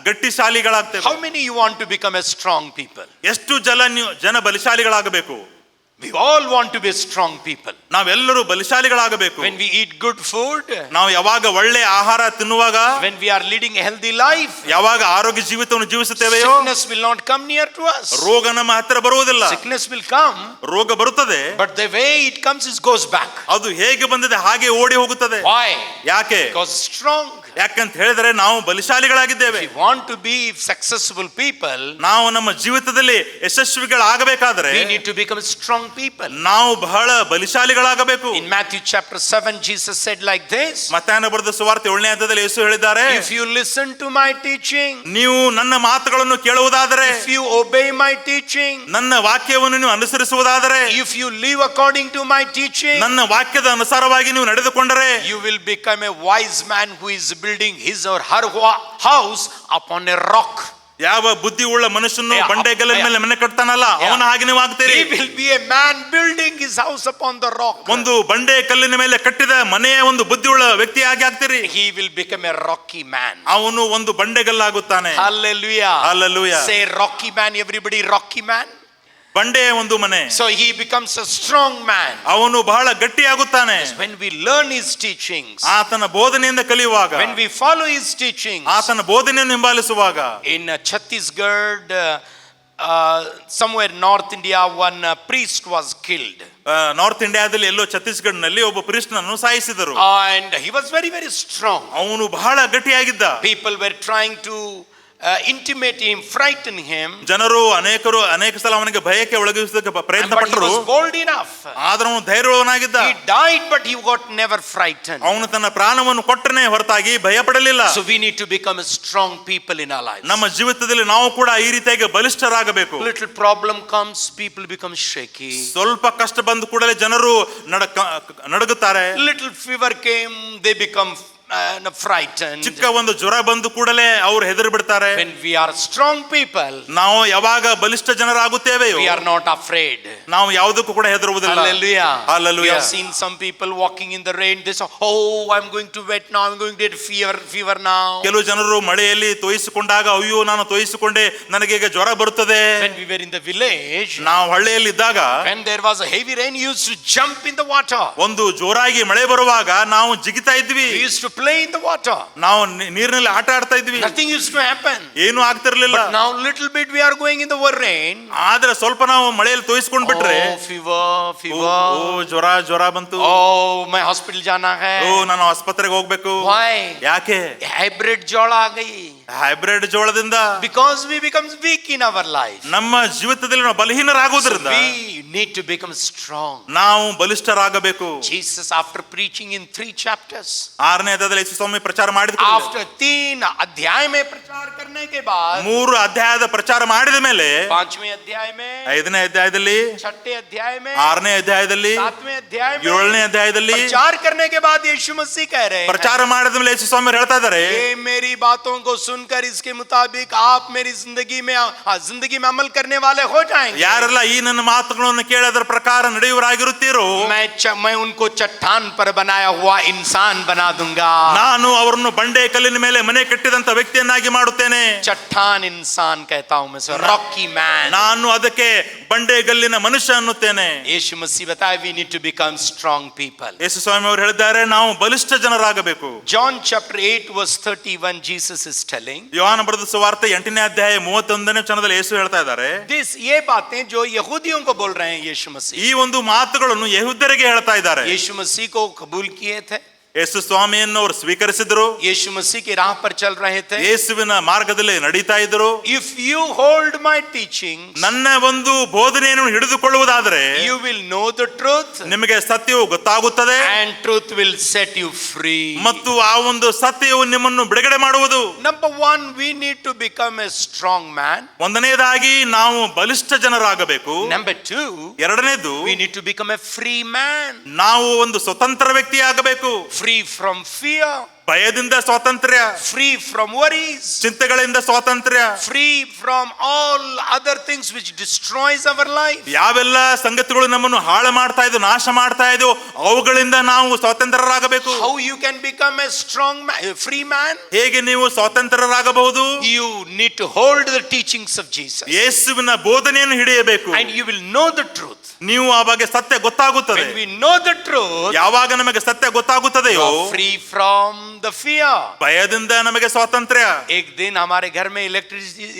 ಗಟ್ಟಿಶಾಲಿಗಳಾಗ್ತೇವೆ. How many you want to become a strong people? ಎಷ್ಟು ಜನ ಬಲಿಶಾಲಿಗಳಾಗಬೇಕು? We all want to be strong people. ನಾವೆಲ್ಲರೂ ಬಲಿಶಾಲಿಗಳಾಗಬೇಕು. When we eat good food, ನಾವು ಯಾವಾಗ ಒಳ್ಳೆ ಆಹಾರ ತಿನ್ನುವಾಗ, when we are leading a healthy life, ಯಾವಾಗ ಆರೋಗ್ಯ ಜೀವಿತವನ್ನು ಜೀವಿಸುತ್ತೇವೆಯೋ, sickness will not come near to us. ರೋಗ ನಮ್ಮ ಹತ್ತಿರ ಬರುವುದಿಲ್ಲ. Sickness will come, ರೋಗ ಬರುತ್ತದೆ, but the way it comes it goes back. ಅದು ಹೇಗೆ ಬಂದಿದೆ ಹಾಗೆ ಓಡಿ ಹೋಗುತ್ತದೆ. Why? ಯಾಕೆ? Because strong. ಯಾಕಂತ ಹೇಳಿದ್ರೆ ನಾವು ಬಲಿಶಾಲಿಗಳಾಗಿದ್ದೇವೆ. If we want to be successful people, ನಾವು ನಮ್ಮ ಜೀವಿತದಲ್ಲಿ ಯಶಸ್ವಿಗಳಾಗಬೇಕಾದ್ರೆ we need to become strong people. ನಾವು ಬಹಳ ಬಲಿಶಾಲಿಗಳಾಗಬೇಕು. In Matthew chapter 7 Jesus said like this, ಮತ್ತಾಯನ ಬರೆದ ಸುವಾರ್ತೆ 7ನೇ ಅಧ್ಯಾಯದಲ್ಲಿ ಯೇಸು ಹೇಳಿದ್ದಾರೆ, if you listen to my teaching, ನೀವು ನನ್ನ ಮಾತುಗಳನ್ನು ಕೇಳುವುದಾದರೆ, if you obey my teaching, ನನ್ನ ವಾಕ್ಯವನ್ನು ನೀವು ಅನುಸರಿಸುವುದಾದರೆ, if you live according to my teaching, ನನ್ನ ವಾಕ್ಯದ ಅನುಸಾರವಾಗಿ ನೀವು ನಡೆದುಕೊಂಡರೆ, you will become a wise man who is building his or her house upon a rock. ಯಾವ ಬುದ್ಧಿ ಉಳ್ಳ ಮನುಷ್ಯನು ಬಂಡೆಗಲ್ಲಿನ ಮೇಲೆ ಮನೆ ಕಟ್ತಾನಲ್ಲ, ಅವನ ಹಾಗೆ ನೀವು ಆಗ್ತೀರಿ. He will be a man building his house upon the rock. ಒಂದು ಬಂಡೆ ಕಲ್ಲಿನ ಮೇಲೆ ಕಟ್ಟಿದ ಮನೆಯ ಒಂದು ಬುದ್ಧಿ ಉಳ್ಳ ವ್ಯಕ್ತಿಯಾಗಿ ಆಗ್ತೀರಿ. He will become a rocky man. ಅವನು ಒಂದು ಬಂಡೆಗಲ್ಲಾಗುತ್ತಾನೆ. Hallelujah. Hallelujah. Say rocky man, everybody, rocky man. ಬಂಡೆಯ ಒಂದು ಮನೆ. So he becomes a strong man. ಅವನು ಬಹಳ ಗಟ್ಟಿಯಾಗುತ್ತಾನೆ. When we learn his teachings, ಆತನ ಬೋಧನೆಯಿಂದ ಕಲಿಯುವಾಗ, when we follow his teachings, ಆತನ ಬೋಧನೆಯನ್ನು ಹಿಂಬಾಲಿಸುವಾಗ. in Chhattisgarh, somewhere North India, one priest was killed. North ಇಂಡಿಯಾದಲ್ಲಿ ಎಲ್ಲೋ ಛತ್ತೀಸ್ಗಢ್ನಲ್ಲಿ ಒಬ್ಬ ಪ್ರೀಸ್ಟ್ನನ್ನು ಸಾಯಿಸಿದರು. And he was very, very strong. ಅವನು ಬಹಳ ಗಟ್ಟಿಯಾಗಿದ್ದ. People were trying to intimate him, frighten him. ಜನರು ಅನೇಕ ಸಲ ಅವನಿಗೆ ಭಯಕ್ಕೆ ಒಳಗಿಸುವುದಕ್ಕೆ ಪ್ರಯತ್ನ But he ಪಟ್ಟರು. was bold enough. ಆದ್ರೆ ಅವನು ಧೈರ್ಯವಾನಾಗಿದ್ದ. He died, but he got never frightened. ಅವನು ತನ್ನ ಪ್ರಾಣವನ್ನು ಕೊಟ್ಟನೆ ಹೊರತಾಗಿ ಭಯ ಪಡಲಿಲ್ಲ. So we need to become a strong people in our lives. ನಮ್ಮ ಜೀವಿತದಲ್ಲಿ ನಾವು ಕೂಡ ಈ ರೀತಿಯಾಗಿ ಬಲಿಷ್ಠರಾಗಬೇಕು. Little problem comes, people become shaky. ಸ್ವಲ್ಪ ಕಷ್ಟ ಬಂದ ಕೂಡಲೇ ಜನರು ನಡುಗುತ್ತಾರೆ. Little fever came, they become frightened. ಚಿಕ್ಕ ಒಂದು ಜ್ವರ ಬಂದು ಕೂಡಲೇ ಅವರು ಹೆದರಿ ಬಿಡ್ತಾರೆ. When we are strong people, ನಾವು ಯಾವಾಗ ಬಲಿಷ್ಠ ಜನರಾಗುತ್ತೇವೆಯೋ, we are not afraid. ನಾವು ಯಾವುದಕ್ಕೂ ಕೂಡ ಹೆದರುವುದಿಲ್ಲ. Hallelujah. Hallelujah. We have seen some people walking in the rain. They say, "Oh, I'm going to wet now. I'm going to get fever now." ಕೆಲವು ಜನರು ಮಳೆಯಲ್ಲಿ ತೋಯಿಸಿಕೊಂಡಾಗ, ಅಯ್ಯೋ ನಾನು ತೋಯಿಸಿಕೊಂಡೆ, ನನಗೆ ಈಗ ಜ್ವರ ಬರುತ್ತದೆ. When we were in the village, ನಾವು ಹಳ್ಳಿಯಲ್ಲಿ ಇದ್ದಾಗ, when there was a heavy rain, you used to jump in the water. ಒಂದು ಜೋರಾಗಿ ಮಳೆ ಬರುವಾಗ ನಾವು ಜಿಗಿತಾ ಇದ್ವಿ. We used to play in the water. ನಾವು ನೀರಿನಲ್ಲಿ ಆಟ ಆಡ್ತಾ ಇದ್ವಿ. Nothing used to happen. ಏನು ಆಗ್ತಿರ್ಲಿಲ್ಲ. But now little bit we are going in the rain. ಆದ್ರೆ ಸ್ವಲ್ಪ ನಾವು ಮಳೆಯಲ್ಲಿ ತೋಯಿಸ್ಕೊಂಡ್ ಬಿಟ್ರೆ, fever. ಓ ಜ್ವರ ಬಂತು. Oh, मैं hospital जाना है. ಓ ನಾನು ಆಸ್ಪತ್ರೆಗೆ ಹೋಗ್ಬೇಕು. Why? ಯಾಕೆ? Hybrid ಜೋಳ आ गई. ಹೈಬ್ರಿಡ್ ಜೋಳದಿಂದ. Because we become weak in our life. ನಮ್ಮ ಜೀವಿತದಲ್ಲಿ ನಾವು ಬಲಹೀನರಾಗುವುದರಿಂದ we need to become strong. ನಾವು ಬಲಿಷ್ಠರಾಗಬೇಕು. Jesus, after preaching in 3 chapters, 6ನೇ ಅಧ್ಯಾಯದಲ್ಲಿ ಯೇಸು ಸ್ವಾಮಿ ಪ್ರಚಾರ ಮಾಡಿದ after 3 अध्याय में प्रचार करने के बाद, 3 ಅಧ್ಯಾಯದ ಪ್ರಚಾರ ಮಾಡಿದ ಮೇಲೆ, 5वें अध्याय में, 5ನೇ ಅಧ್ಯಾಯದಲ್ಲಿ, 6ठे अध्याय में, 6ನೇ ಅಧ್ಯಾಯದಲ್ಲಿ, 7वें अध्याय में, 7ನೇ ಅಧ್ಯಾಯದಲ್ಲಿ प्रचार करने के बाद यीशु मसीह कह रहे हैं, ಪ್ರಚಾರ ಮಾಡಿದ ಮೇಲೆ ಯೇಸು ಸ್ವಾಮಿ ಹೇಳ್ತಾ ಇದ್ದಾರೆ, ये मेरी बातों को सुनकर इसके मुताबिक आप मेरी जिंदगी में अमल करने वाले हो जाएंगे. ಯಾರೆಲ್ಲ ಈ ನನ್ನ ಮಾತುಗಳನ್ನು ಕೇಳಿ ಅದರ ಪ್ರಕಾರ ನಡೆಯುವರಾಗಿರುತ್ತೀರೋ, मैं उनको चट्टान पर बनाया हुआ इंसान बना दूंगा. ನಾನು ಅವರನ್ನು ಬಂಡೆ ಕಲ್ಲಿನ ಮೇಲೆ ಮನೆ ಕಟ್ಟಿದಂತ ವ್ಯಕ್ತಿಯನ್ನಾಗಿ ಮಾಡುತ್ತೇನೆ. चट्टान इंसान कहता हूं मैं, रॉकी मैन. ನಾನು ಅದಕ್ಕೆ ಬಂಡೆಗಲ್ಲಿನ ಮನುಷ್ಯ ಅನ್ನುತ್ತೇನೆ. यीशु मसीह बताया we need to become strong people. ಯೇಸು ಸ್ವಾಮಿ ಅವರು ಹೇಳಿದ್ದಾರೆ ನಾವು ಬಲಿಷ್ಠ ಜನರಾಗಬೇಕು. John chapter 8 verse 31 Jesus is telling, ಯೋಹಾನ ಬರೆದ ಸುವಾರ್ತೆ 8ನೇ ಅಧ್ಯಾಯ 31ನೇ ವಚನದಲ್ಲಿ ಯೇಸು ಹೇಳ್ತಾ ಇದ್ದಾರೆ, ये बातें जो यहूदियों को बोल रहे हैं यीशु मसीह, ಈ ಒಂದು ಮಾತುಗಳನ್ನು ಯೆಹೂದ್ಯರಿಗೆ ಹೇಳ್ತಾ ಇದ್ದಾರೆ. यीशु मसीह को कबूल किए थे, ಯೇಸು ಸ್ವಾಮಿಯನ್ನು ಅವರು ಸ್ವೀಕರಿಸಿದ್ರು, यीशु मसीह की राह पर चल रहे थे, ಯೇಸುವಿನ ಮಾರ್ಗದಲ್ಲಿ ನಡೀತಾ ಇದ್ರು. If you hold my teachings, ನನ್ನ ಒಂದು ಬೋಧನೆಯನ್ನು ಹಿಡಿದುಕೊಳ್ಳುವುದಾದರೆ, you will know the truth, ನಿಮಗೆ ಸತ್ಯವು ಗೊತ್ತಾಗುತ್ತದೆ, and truth will set you free. ಮತ್ತು ಆ ಒಂದು ಸತ್ಯವು ನಿಮ್ಮನ್ನು ಬಿಡುಗಡೆ ಮಾಡುವುದು. Number 1, we need to become a strong man. ಒಂದನೇದಾಗಿ ನಾವು ಬಲಿಷ್ಠ ಜನರಾಗಬೇಕು. Number 2, ಎರಡನೇದು we need to become a free man. ನಾವು ಒಂದು ಸ್ವತಂತ್ರ ವ್ಯಕ್ತಿಯಾಗಬೇಕು. Free from fear, ಭಯದಿಂದ ಸ್ವಾತಂತ್ರ್ಯ, free from worries, ಚಿಂತೆಗಳಿಂದ ಸ್ವಾತಂತ್ರ್ಯ, free from all other things which destroys our life. ಯಾವೆಲ್ಲ ಸಂಗತಿಗಳು ನಮ್ಮನ್ನು ಹಾಳು ಮಾಡ್ತಾ ಇದ್ದು, ನಾಶ ಮಾಡ್ತಾ ಇದ್ದು, ಅವುಗಳಿಂದ ನಾವು ಸ್ವಾತಂತ್ರ್ಯರಾಗಬೇಕು. How you can become a strong man, a free man? ಹೇಗೆ ನೀವು ಸ್ವಾತಂತ್ರ್ಯರಾಗಬಹುದು? You need to hold the teachings of Jesus, ಯೇಸುವಿನ ಬೋಧನೆಯನ್ನು ಹಿಡಿಯಬೇಕು. and you will know the truth. ನೀವು ಆ ಬಗ್ಗೆ ಸತ್ಯ ಗೊತ್ತಾಗುತ್ತದೆ. When we know the truth, ಯಾವಾಗ ನಮಗೆ ಸತ್ಯ ಗೊತ್ತಾಗುತ್ತದೆಯೋ, you are free from the fear. ಭಯದಿಂದ ನಮಗೆ ಸ್ವಾತಂತ್ರ್ಯ. एक दिन हमारे घर में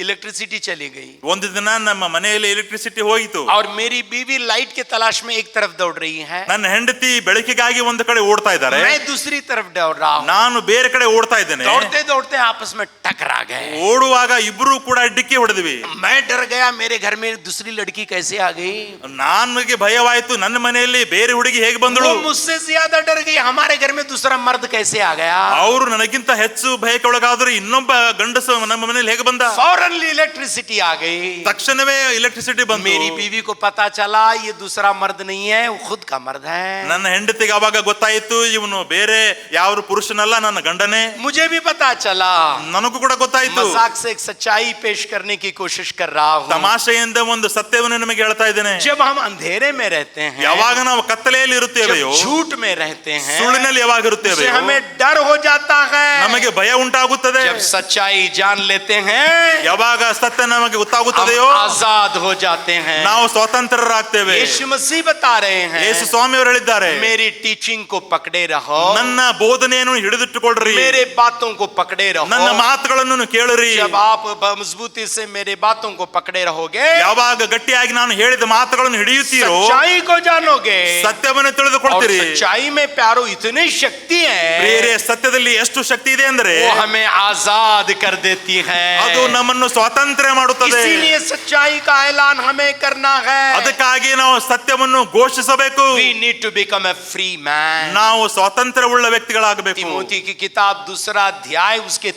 इलेक्ट्रिसिटी चली गई, ಒಂದು ದಿನ ನಮ್ಮ ಮನೆಯಲ್ಲಿ ಎಲೆಕ್ಟ್ರಿಸಿಟಿ ಹೋಯಿತು. और मेरी बीवी लाइट के तलाश में एक तरफ दौड़ रही है, ನನ್ನ ಹೆಂಡತಿ ಬೆಳಕಿಗಾಗಿ ಒಂದು ಕಡೆ ಓಡ್ತಾ ಇದ್ದಾರೆ, मैं दूसरी तरफ दौड़ रहा हूं. ನಾನು ಬೇರೆ ಕಡೆ ಓಡ್ತಾ ಇದ್ದೇನೆ. दौड़ते दौड़ते आपस में टकरा गए. ಓಡುವಾಗ ಇಬ್ರು ಕೂಡ ಡಿಕ್ಕಿ ಹೊಡೆದ್ವಿ. मैं डर गया, मेरे घर में दूसरी लड़की कैसे आ गई. ನನಗೆ ಭಯವಾಯ್ತು, ನನ್ನ ಮನೆಯಲ್ಲಿ ಬೇರೆ ಹುಡುಗಿ ಹೇಗೆ ಬಂದಳು. वो मुझसे ज्यादा डर गई, हमारे घर में दूसरा मर्द कैसे आ गया. ಅವರು ನನಗಿಂತ ಹೆಚ್ಚು ಭಯಕ್ಕೊಳಗಾದ್ರು, ಇನ್ನೊಬ್ಬ ಗಂಡಸು ನಮ್ಮ ಮನೆಯಲ್ಲಿ ಹೇಗೆ ಬಂದ. फौरन इलेक्ट्रिसिटी आ गई, ತಕ್ಷಣವೇ ಎಲೆಕ್ಟ್ರಿಸಿಟಿ ಬಂತು. मेरी बीवी को पता चला ये दूसरा मर्द नहीं है, वो खुद का मर्द है. ನನ್ನ ಹೆಂಡತಿಗೆ ಆವಾಗ ಗೊತ್ತಾಯಿತು, ಇವನು ಬೇರೆ ಯಾವ ಪುರುಷನಲ್ಲ, ನನ್ನ ಗಂಡನೇ. मुझे भी पता चला, ನನಗೂ ಕೂಡ ಗೊತ್ತಾಯಿತು. मजाक से एक सच्चाई पेश करने की कोशिश कर रहा हूँ. ತಮಾಷೆಯಿಂದ ಒಂದು ಸತ್ಯವನ್ನು ನಿಮಗೆ ಹೇಳ್ತಾ ಇದ್ದೇನೆ. जब हम अंधेरे में रहते हैं, ಯಾವಾಗ ನಾವು ಕತ್ತಲೆಯಲ್ಲಿ ಇರುತ್ತೇವೆಯೋ, जब झूठ में रहते हैं, ಸುಳ್ಳಿನಲ್ಲಿ ಯಾವಾಗ उससे ಇರುತ್ತೇವೆಯೋ, हमें डर हो जाता है. ನಮಗೆ ಭಯ ಉಂಟಾಗುತ್ತದೆ. जब सच्चाई जान लेते हैं, ಯಾವಾಗ ಸತ್ಯ ನಮಗೆ ಗೊತ್ತಾಗುತ್ತದೆಯೋ, हम आजाद हो जाते हैं. ನಾವು ಸ್ವತಂತ್ರರಾಗ್ತೇವೆ. यीशु मसीह बता रहे हैं, ಯೇಸು ಸ್ವಾಮಿ ಅವರು ಹೇಳಿದ್ದಾರೆ, मेरी टीचिंग को पकड़े रहो, ನನ್ನ ಬೋಧನೆಯನ್ನು ಹಿಡಿದಿಟ್ಟುಕೊಳ್ಳ್ರಿ, मेरे बातों को पकड़े रहो. ನನ್ನ ಮಾತುಗಳನ್ನು ಕೇಳಿರಿ. जब आप मजबूती से मेरे बातों को पकड़े रहोगे, ಯಾವಾಗ ಗಟ್ಟಿಯಾಗಿ ನಾನು ಹೇಳಿದ ಮಾತುಗಳನ್ನು ಹಿಡಿಯುತ್ತೀರೋ, सच्चाई को जानोगे, ಸತ್ಯವನ್ನು और ತಿಳಿದುಕೊಳ್ತೀರಿ. सच्चाई में प्यारो इतनी शक्ति है, ಬೇರೆ ಸತ್ಯದಲ್ಲಿ ಎಷ್ಟು ಶಕ್ತಿ ಇದೆ ಅಂದ್ರೆ वो हमें आजाद कर देती है. ಅದು ನಮ್ಮನ್ನು ಸ್ವಾತಂತ್ರ್ಯ ಮಾಡುತ್ತದೆ. इसीलिए सच्चाई का ऐलान हमें करना है. ಅದಕ್ಕಾಗಿ ನಾವು ಸತ್ಯವನ್ನು ಘೋಷಿಸಬೇಕು. We need to become a free man. ನಾವು ಸ್ವಾತಂತ್ರ್ಯವುಳ್ಳ ವ್ಯಕ್ತಿಗಳಾಗಬೇಕು. तिमोथी की किताब दूसरा अध्याय उसके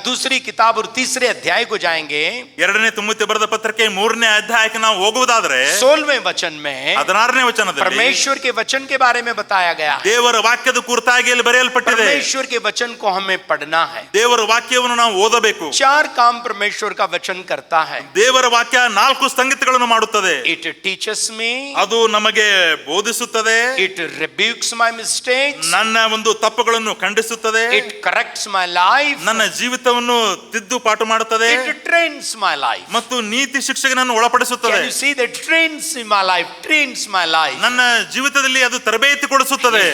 दूसरी किताब और तीसरे अध्याय को जाएंगे. ಎರಡನೇ ತಿಮೋಥಿ ಬರೆದ ಪತ್ರಿಕೆ 3ನೇ ಅಧ್ಯಾಯಕ್ಕೆ ನಾವು ಹೋಗುವುದಾದ್ರೆ 16वें वचन में 16ನೇ ವಚನದಲ್ಲಿ परमेश्वर के वचन के बारे में बताया गया है. ದೇವರ ವಾಕ್ಯದ ಕುರಿತಾಗಿ ಇಲ್ಲಿ ಬರೆಯಲ್ಪಟ್ಟಿದೆ. परमेश्वर के वचन को हमें पढ़ना है. ದೇವರ ವಾಕ್ಯವನ್ನು ನಾವು ಓದಬೇಕು. 4 काम परमेश्वर का वचन करता है. ದೇವರ ವಾಕ್ಯ 4 ಸಂಗತಿಗಳನ್ನು ಮಾಡುತ್ತದೆ. It teaches me, ಅದು ನಮಗೆ ಬೋಧಿಸುತ್ತದೆ. it rebukes my mistakes, ನನ್ನ ಒಂದು ತಪ್ಪುಗಳನ್ನು ಖಂಡಿಸುತ್ತದೆ. it corrects my life, ನನ್ನ ಜೀವಿತವನ್ನು ತಿದ್ದುಪಾಟು ಮಾಡುತ್ತದೆ. it trains my life. ಮತ್ತು ನೀತಿ ಶಿಕ್ಷೆಗೆ ನಾನು ಒಳಪಡಿಸುತ್ತದೆ. Can you see that trains in my life, trains my life. ನನ್ನ ಜೀವಿತದಲ್ಲಿ ಅದು ತರಬೇತಿ ಕೊಡಿಸುತ್ತದೆ.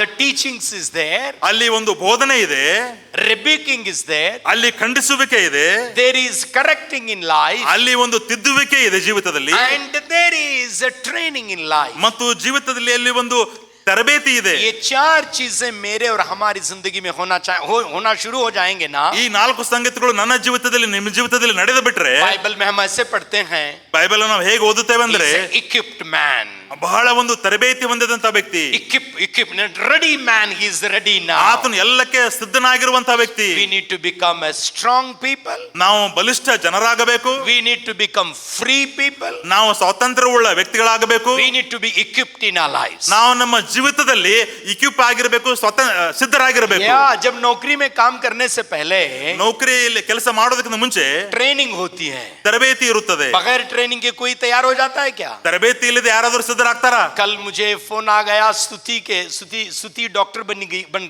The teachings is there, ಅಲ್ಲಿ ಒಂದು ಬೋಧನೆ ಇದೆ, rebuking is there, ಅಲ್ಲಿ ಖಂಡಿಸುವಿಕೆ ಇದೆ, there is correcting in life, ಅಲ್ಲಿ ಒಂದು ತಿದ್ದುವಿಕೆ ಇದೆ ಜೀವಿತದಲ್ಲಿ, and there is a training in life. ಮತ್ತು ಜೀವಿತದಲ್ಲಿ ಅಲ್ಲಿ ಒಂದು ತರಬೇತಿ ಇದೆ. ये 4 चीजें मेरे और हमारी जिंदगी में होना शुरू हो जाएंगे ना. ಈ 4 ಸಂಗತಿಗಳು ನನ್ನ ಜೀವಿತದಲ್ಲಿ ನಿಮ್ಮ ಜೀವಿತದಲ್ಲಿ ನಡೆದು ಬಿಟ್ರೆ, बाइबल में हम ऐसे पढ़ते हैं, ಬೈಬಲ್ ನಾವು ಹೇಗೆ ಓದುತ್ತೇವೆ ಅಂದ್ರೆ, equipped man, ಬಹಳ ಒಂದು ತರಬೇತಿ ಹೊಂದಿದಂತ ವ್ಯಕ್ತಿ, equipped ready man, he is ready now. ಆತನು ಎಲ್ಲಕ್ಕೆ ಸಿದ್ಧನಾಗಿರುವಂತ ವ್ಯಕ್ತಿ. We need to become a strong people, ನಾವು ಬಲಿಷ್ಠ ಜನರಾಗಬೇಕು. we need to become free people, ನಾವು ಸ್ವಾತಂತ್ರ್ಯವುಳ್ಳ ವ್ಯಕ್ತಿಗಳಾಗಬೇಕು. we need to be equipped in our lives. ನಾವು ನಮ್ಮ ಜೀವಿತದಲ್ಲಿ ಇಕ್ವಿಪ್ ಆಗಿರಬೇಕು, ಸಿದ್ಧರಾಗಿರಬೇಕು. जब नौकरी में काम करने से पहले ನೌಕರಿಯಲ್ಲಿ ಕೆಲಸ ಮಾಡೋದಕ್ಕಿಂತ ಮುಂಚೆ ट्रेनिंग होती है. ತರಬೇತಿ ಇರುತ್ತದೆ. बगैर ट्रेनिंग के कोई तैयार हो जाता है क्या? ತರಬೇತಿ ಇಲ್ಲದೆ ಯಾರಾದರೂ ಸಿದ್ಧರಾಗ್ತಾರಾ? कल मुझे फोन आ गया, स्तुति डॉक्टर बन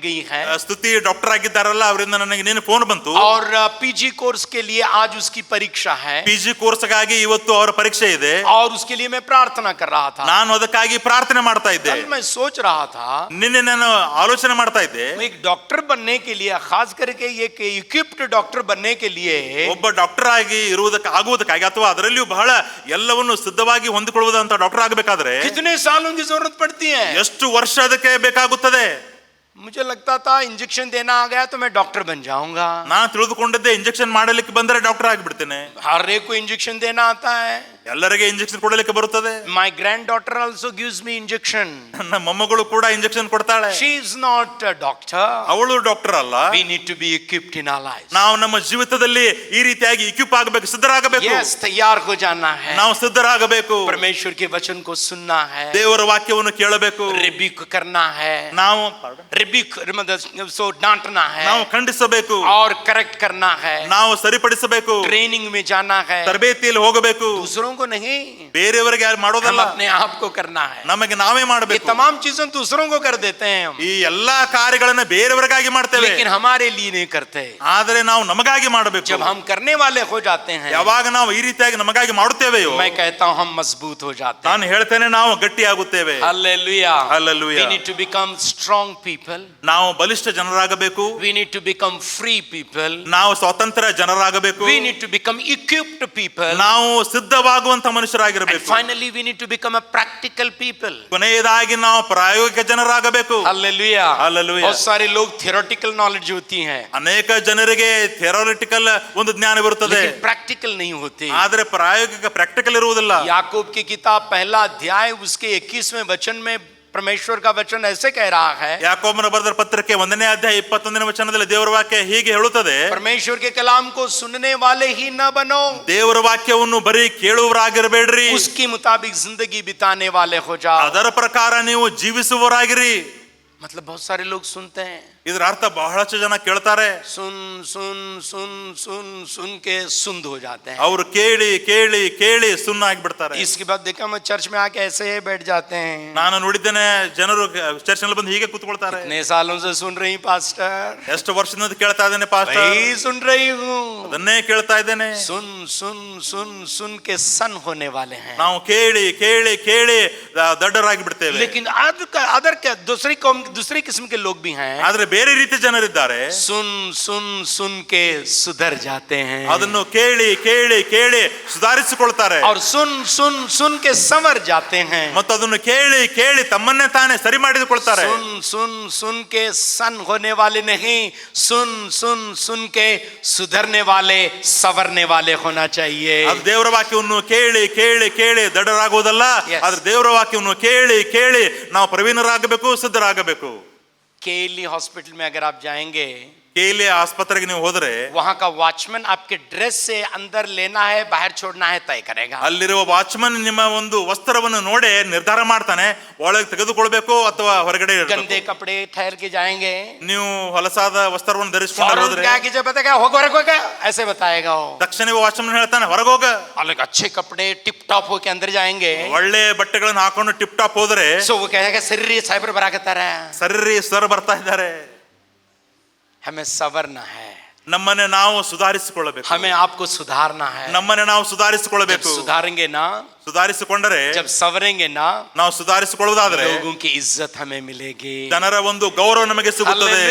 गई है, ಸ್ತುತಿ ಡಾಕ್ಟರ್ ಆಗಿದ್ದಾರಲ್ಲ, ಅವರಿಂದ ನನಗೆ ನೀನು ಫೋನ್ ಬಂತು. और पीजी कोर्स के लिए आज उसकी परीक्षा है, ಪಿಜಿ ಕೋರ್ಸ್ಗಾಗಿ ಇವತ್ತು ಅವರ ಪರೀಕ್ಷೆ ಇದೆ. और उसके लिए मैं प्रार्थना कर रहा था. ನಾನು ಅದಕ್ಕಾಗಿ ಪ್ರಾರ್ಥನೆ ಮಾಡ್ತಾ ಇದ್ದೆ. कल मैं सोच रहा था, ನಿನ್ನೆ ನಾನು ಆಲೋಚನೆ ಮಾಡ್ತಾ ಇದ್ದೆ, एक डॉक्टर बनने के लिए, खास करके एक इक्विप्ड डॉक्टर बनने के लिए, ಒಬ್ಬ ಡಾಕ್ಟರ್ ಆಗಿ ಆಗುವುದಕ್ಕಾಗಿ ಅಥವಾ ಅದರಲ್ಲಿಯೂ ಬಹಳ ಎಲ್ಲವನ್ನು ಸಿದ್ಧವಾಗಿ ಹೊಂದಿಕೊಳ್ಳುವುದಂತ ಡಾಕ್ಟರ್ ಆಗಬೇಕಾದ್ರೆ कितने सालों की जरूरत पड़ती है? ಎಷ್ಟು ವರ್ಷ ಅದಕ್ಕೆ ಬೇಕಾಗುತ್ತದೆ? मुझे लगता था इंजेक्शन देना आ गया तो मैं डॉक्टर बन जाऊंगा. ನಾನು ತಿಳಿದುಕೊಂಡಿದ್ದೆ, ಇಂಜೆಕ್ಷನ್ ಮಾಡಲಿಕ್ಕೆ ಬಂದರೆ ಡಾಕ್ಟರ್ ಆಗಿಬಿಡ್ತೇನೆ. हर एक को इंजेक्शन देना आता है. ಎಲ್ಲರಿಗೆ ಇಂಜೆಕ್ಷನ್ ಕೊಡಲಿಕ್ಕೆ ಬರುತ್ತದೆ. My granddaughter also gives me injection. ನನ್ನ ಮೊಮ್ಮಗಳು ಕೂಡ ಇಂಜೆಕ್ಷನ್ ಕೊಡ್ತಾಳೆ. She is not a doctor. ಅವಳು ಡಾಕ್ಟರ್ ಅಲ್ಲ. We need to be equipped in our lives. ನಾವು ನಮ್ಮ ಜೀವಿತದಲ್ಲಿ ಈ ರೀತಿಯಾಗಿ ಇಕ್ವಿಪ್ ಆಗಬೇಕು, ಸಿದ್ಧರಾಗಬೇಕು. Yes, तैयार हो जाना है. ನಾವು ಸಿದ್ಧರಾಗಬೇಕು. परमेश्वर के वचन को सुनना है. ದೇವರ ವಾಕ್ಯವನ್ನು ಕೇಳಬೇಕು. रिब्यूक करना है. ನಾವು रिब्यूक मतलब सो डांटना है. ನಾವು ಖಂಡಿಸಬೇಕು. और करेक्ट करना है. ನಾವು ಸರಿಪಡಿಸಬೇಕು. ट्रेनिंग में जाना है. ತರಬೇತಿಯಲ್ಲಿ ಹೋಗಬೇಕು. दूसरों को नहीं, ಬೇರೆಯವರಿಗೆ ಯಾರು ಮಾಡೋದಲ್ಲ, अपने आप को करना है. ನಮಗೆ ನಾವೇ ये ಮಾಡಬೇಕು. तमाम चीजें दूसरों को कर देते हैं हम, ಈ ಎಲ್ಲಾ ಕಾರ್ಯಗಳನ್ನ ಬೇರೆಯವರಿಗಾಗಿ ಮಾಡ್ತೇವೆ, लेकिन हमारे लिए नहीं करते. ಆದರೆ ನಾವು ನಮಗಾಗಿ ಮಾಡಬೇಕು. जब हम करने वाले हो जाते हैं, ಯಾವಾಗ ನಾವು ಈ ರೀತಿಯಾಗಿ ನಮಗಾಗಿ ಮಾಡುತ್ತೇವೆಯೋ, मैं कहता हूं हम मजबूत हो जाते हैं. ನಾನು ಹೇಳ್ತೇನೆ ನಾವು ಗಟ್ಟಿಯಾಗುತ್ತೇವೆ. Hallelujah. Hallelujah. We need to become strong people. ನಾವು ಬಲಿಷ್ಠ ಜನರಾಗಬೇಕು. We need to become free people. ನಾವು ಸ್ವತಂತ್ರ ಜನರಾಗಬೇಕು. We need to become equipped people. ನಾವು ಸಿದ್ಧವಾಗುವಂತ And ಮನುಷ್ಯರಾಗಿರಬೇಕು. finally we need to become a practical people. ಕೊನೆಯದಾಗಿ ನಾವು ಪ್ರಾಯೋಗಿಕ ಜನರಾಗಬೇಕು. हालेलुया. Hallelujah. बहुत सारे लोग theoretical knowledge होती है, ಅನೇಕ ಜನರಿಗೆ ಥಿಯರಿಟಿಕಲ್ ಒಂದು ಜ್ಞಾನ ಬರುತ್ತದೆ, लेकिन practical नहीं होती. ಆದರೆ ಪ್ರಾಯೋಗಿಕ ಪ್ರಾಕ್ಟಿಕಲ್ ಇರುವುದಿಲ್ಲ. याकूब की किताब पहला अध्याय उसके 21वें वचन में परमेश्वर का वचन ऐसे कह रहा है. ಯಾಕೋಬನ ಬರೆದ ಪತ್ರಿಕೆ 1ನೇ ಅಧ್ಯಾಯ 21ನೇ ವಚನದಲ್ಲಿ ದೇವರ ವಾಕ್ಯ ಹೀಗೆ ಹೇಳುತ್ತದೆ, परमेश्वर के कलाम को सुनने वाले ही न बनो, ದೇವರ ವಾಕ್ಯವನ್ನು ಬರೀ ಕೇಳುವವರಾಗಿರಬೇಡ್ರಿ, उसके मुताबिक जिंदगी बिताने वाले हो जाओ. ಅದರ ಪ್ರಕಾರ ನೀವು ಜೀವಿಸುವವರಾಗಿರಿ. मतलब बहुत सारे लोग सुनते हैं, ಇದರ ಅರ್ಥ ಬಹಳಷ್ಟು ಜನ ಕೇಳ್ತಾರೆ, सुन सुन सुन सुन सुन के सुंद हो जाते हैं. ಅವರು ಕೇಳಿ ಕೇಳಿ ಕೇಳಿ ಸುನ್ನಾಗಿ ಬಿಡ್ತಾರೆ. इसके बाद देखा मैं चर्च में आके ऐसे बैठ जाते हैं. ನಾನು ನೋಡಿದ್ದೇನೆ ಜನರು ಚರ್ಚ್ ನಲ್ಲಿ ಬಂದು ಹೀಗೆ ಕೂತ್ಕೊಳ್ತಾರೆ. इतने सालों से सुन रही पास्टर, ಎಷ್ಟು ವರ್ಷದಿಂದ ಕೇಳ್ತಾ ಇದ್ದೇನೆ ಪಾಸ್ಟರ್, वही सुन रही हूँ. ಅದನ್ನೇ ಕೇಳ್ತಾ ಇದ್ದೇನೆ. सुन सुन सुन सुन के सन होने वाले हैं. ನಾವು ಕೇಳಿ ಕೇಳಿ ಕೇಳಿ ದಡ್ಡರಾಗಿ ಬಿಡ್ತೇವೆ. लेकिन अदर क्या दूसरी किस्म के लोग भी हैं, ಆದ್ರೆ ಬೇರೆ ರೀತಿ ಜನರಿದ್ದಾರೆ, सुन सुन सुन के सुधर जाते हैं. ಅದನ್ನು ಕೇಳಿ ಕೇಳಿ ಕೇಳಿ ಸುಧಾರಿಸಿಕೊಳ್ತಾರೆ. और सुन सुन सुन के संवर जाते हैं. ಮತ್ತು ಅದನ್ನು ಕೇಳಿ ಕೇಳಿ ತಮ್ಮನ್ನೇ ತಾನೇ ಸರಿ ಮಾಡಿಕೊಳ್ತಾರೆ. सुन सुन सुन के सन होने वाले नहीं, सुन सुन सुन के सुधरने वाले संवरने वाले होना चाहिए. ಅದು ದೇವರ ವಾಕ್ಯವನ್ನು ಕೇಳಿ ಕೇಳಿ ಕೇಳಿ ದಡ್ಡರಾಗುವುದಲ್ಲ, ಆದ್ರೆ ದೇವರ ವಾಕ್ಯವನ್ನು ಕೇಳಿ ಕೇಳಿ ನಾವು ಪ್ರವೀಣರಾಗಬೇಕು, ಸಿದ್ಧರಾಗಬೇಕು. केली हॉस्पिटल में अगर आप जाएंगे, ಕೇಲಿ ಆಸ್ಪತ್ರೆಗೆ ನೀವು ಹೋದ್ರೆ वहां का वॉचमैन आपके ड्रेस से अंदर लेना है बाहर छोड़ना है तय करेगा. ಅಲ್ಲಿರುವ ವಾಚ್ಮನ್ ನಿಮ್ಮ ಒಂದು ವಸ್ತ್ರವನ್ನು ನೋಡಿ ನಿರ್ಧಾರ ಮಾಡ್ತಾನೆ, ಒಳಗೆ ತೆಗೆದುಕೊಳ್ಬೇಕು ಅಥವಾ ಹೊರಗಡೆ ಇಡಬೇಕು. गंदे कपड़े ठहर के जाएंगे, ನೀವು ಹೊಲಸಾದ ವಸ್ತ್ರವನ್ನು ಧರಿಸಿಕೊಂಡು ಹೋದ್ರೆ क्या कीजिए बताएगा, होगा ऐसे बताएगा वो. ತಕ್ಷಣವೇ ವಾಚ್ಮನ್ ಹೇಳ್ತಾನೆ ಹೊರಗೆ ಹೋಗ. अलग अच्छे कपड़े टिप टॉप होके अंदर जाएंगे, ಒಳ್ಳೆ ಬಟ್ಟೆಗಳನ್ನು ಹಾಕೊಂಡು ಟಿಪ್ ಟಾಪ್ ಹೋದ್ರೆ सो वो कहेगा शरीर साइबर बरा कहता रहा, ಸರಿ ಸರ್ ಬರ್ತಾ ಇದ್ದಾರೆ. हमें संवरना है, ನಮ್ಮನ್ನೇ ನಾವು ಸುಧಾರಿಸಿಕೊಳ್ಳಬೇಕು, हमें आपको सुधारना है. ನಮ್ಮನ್ನೇ ನಾವು जब ಸುಧಾರಿಸಿಕೊಳ್ಳಬೇಕು. सुधारेंगे ना, ಸುಧಾರಿಸಿಕೊಂಡರೆ, जब संवरेंगे ना, ನಾವು ಸುಧಾರಿಸಿಕೊಳ್ಳುವುದಾದ್ರೆ लोगों की इज्जत हमें मिलेगी. ಜನರ ಒಂದು ಗೌರವ ನಮಗೆ ಸಿಗುತ್ತದೆ.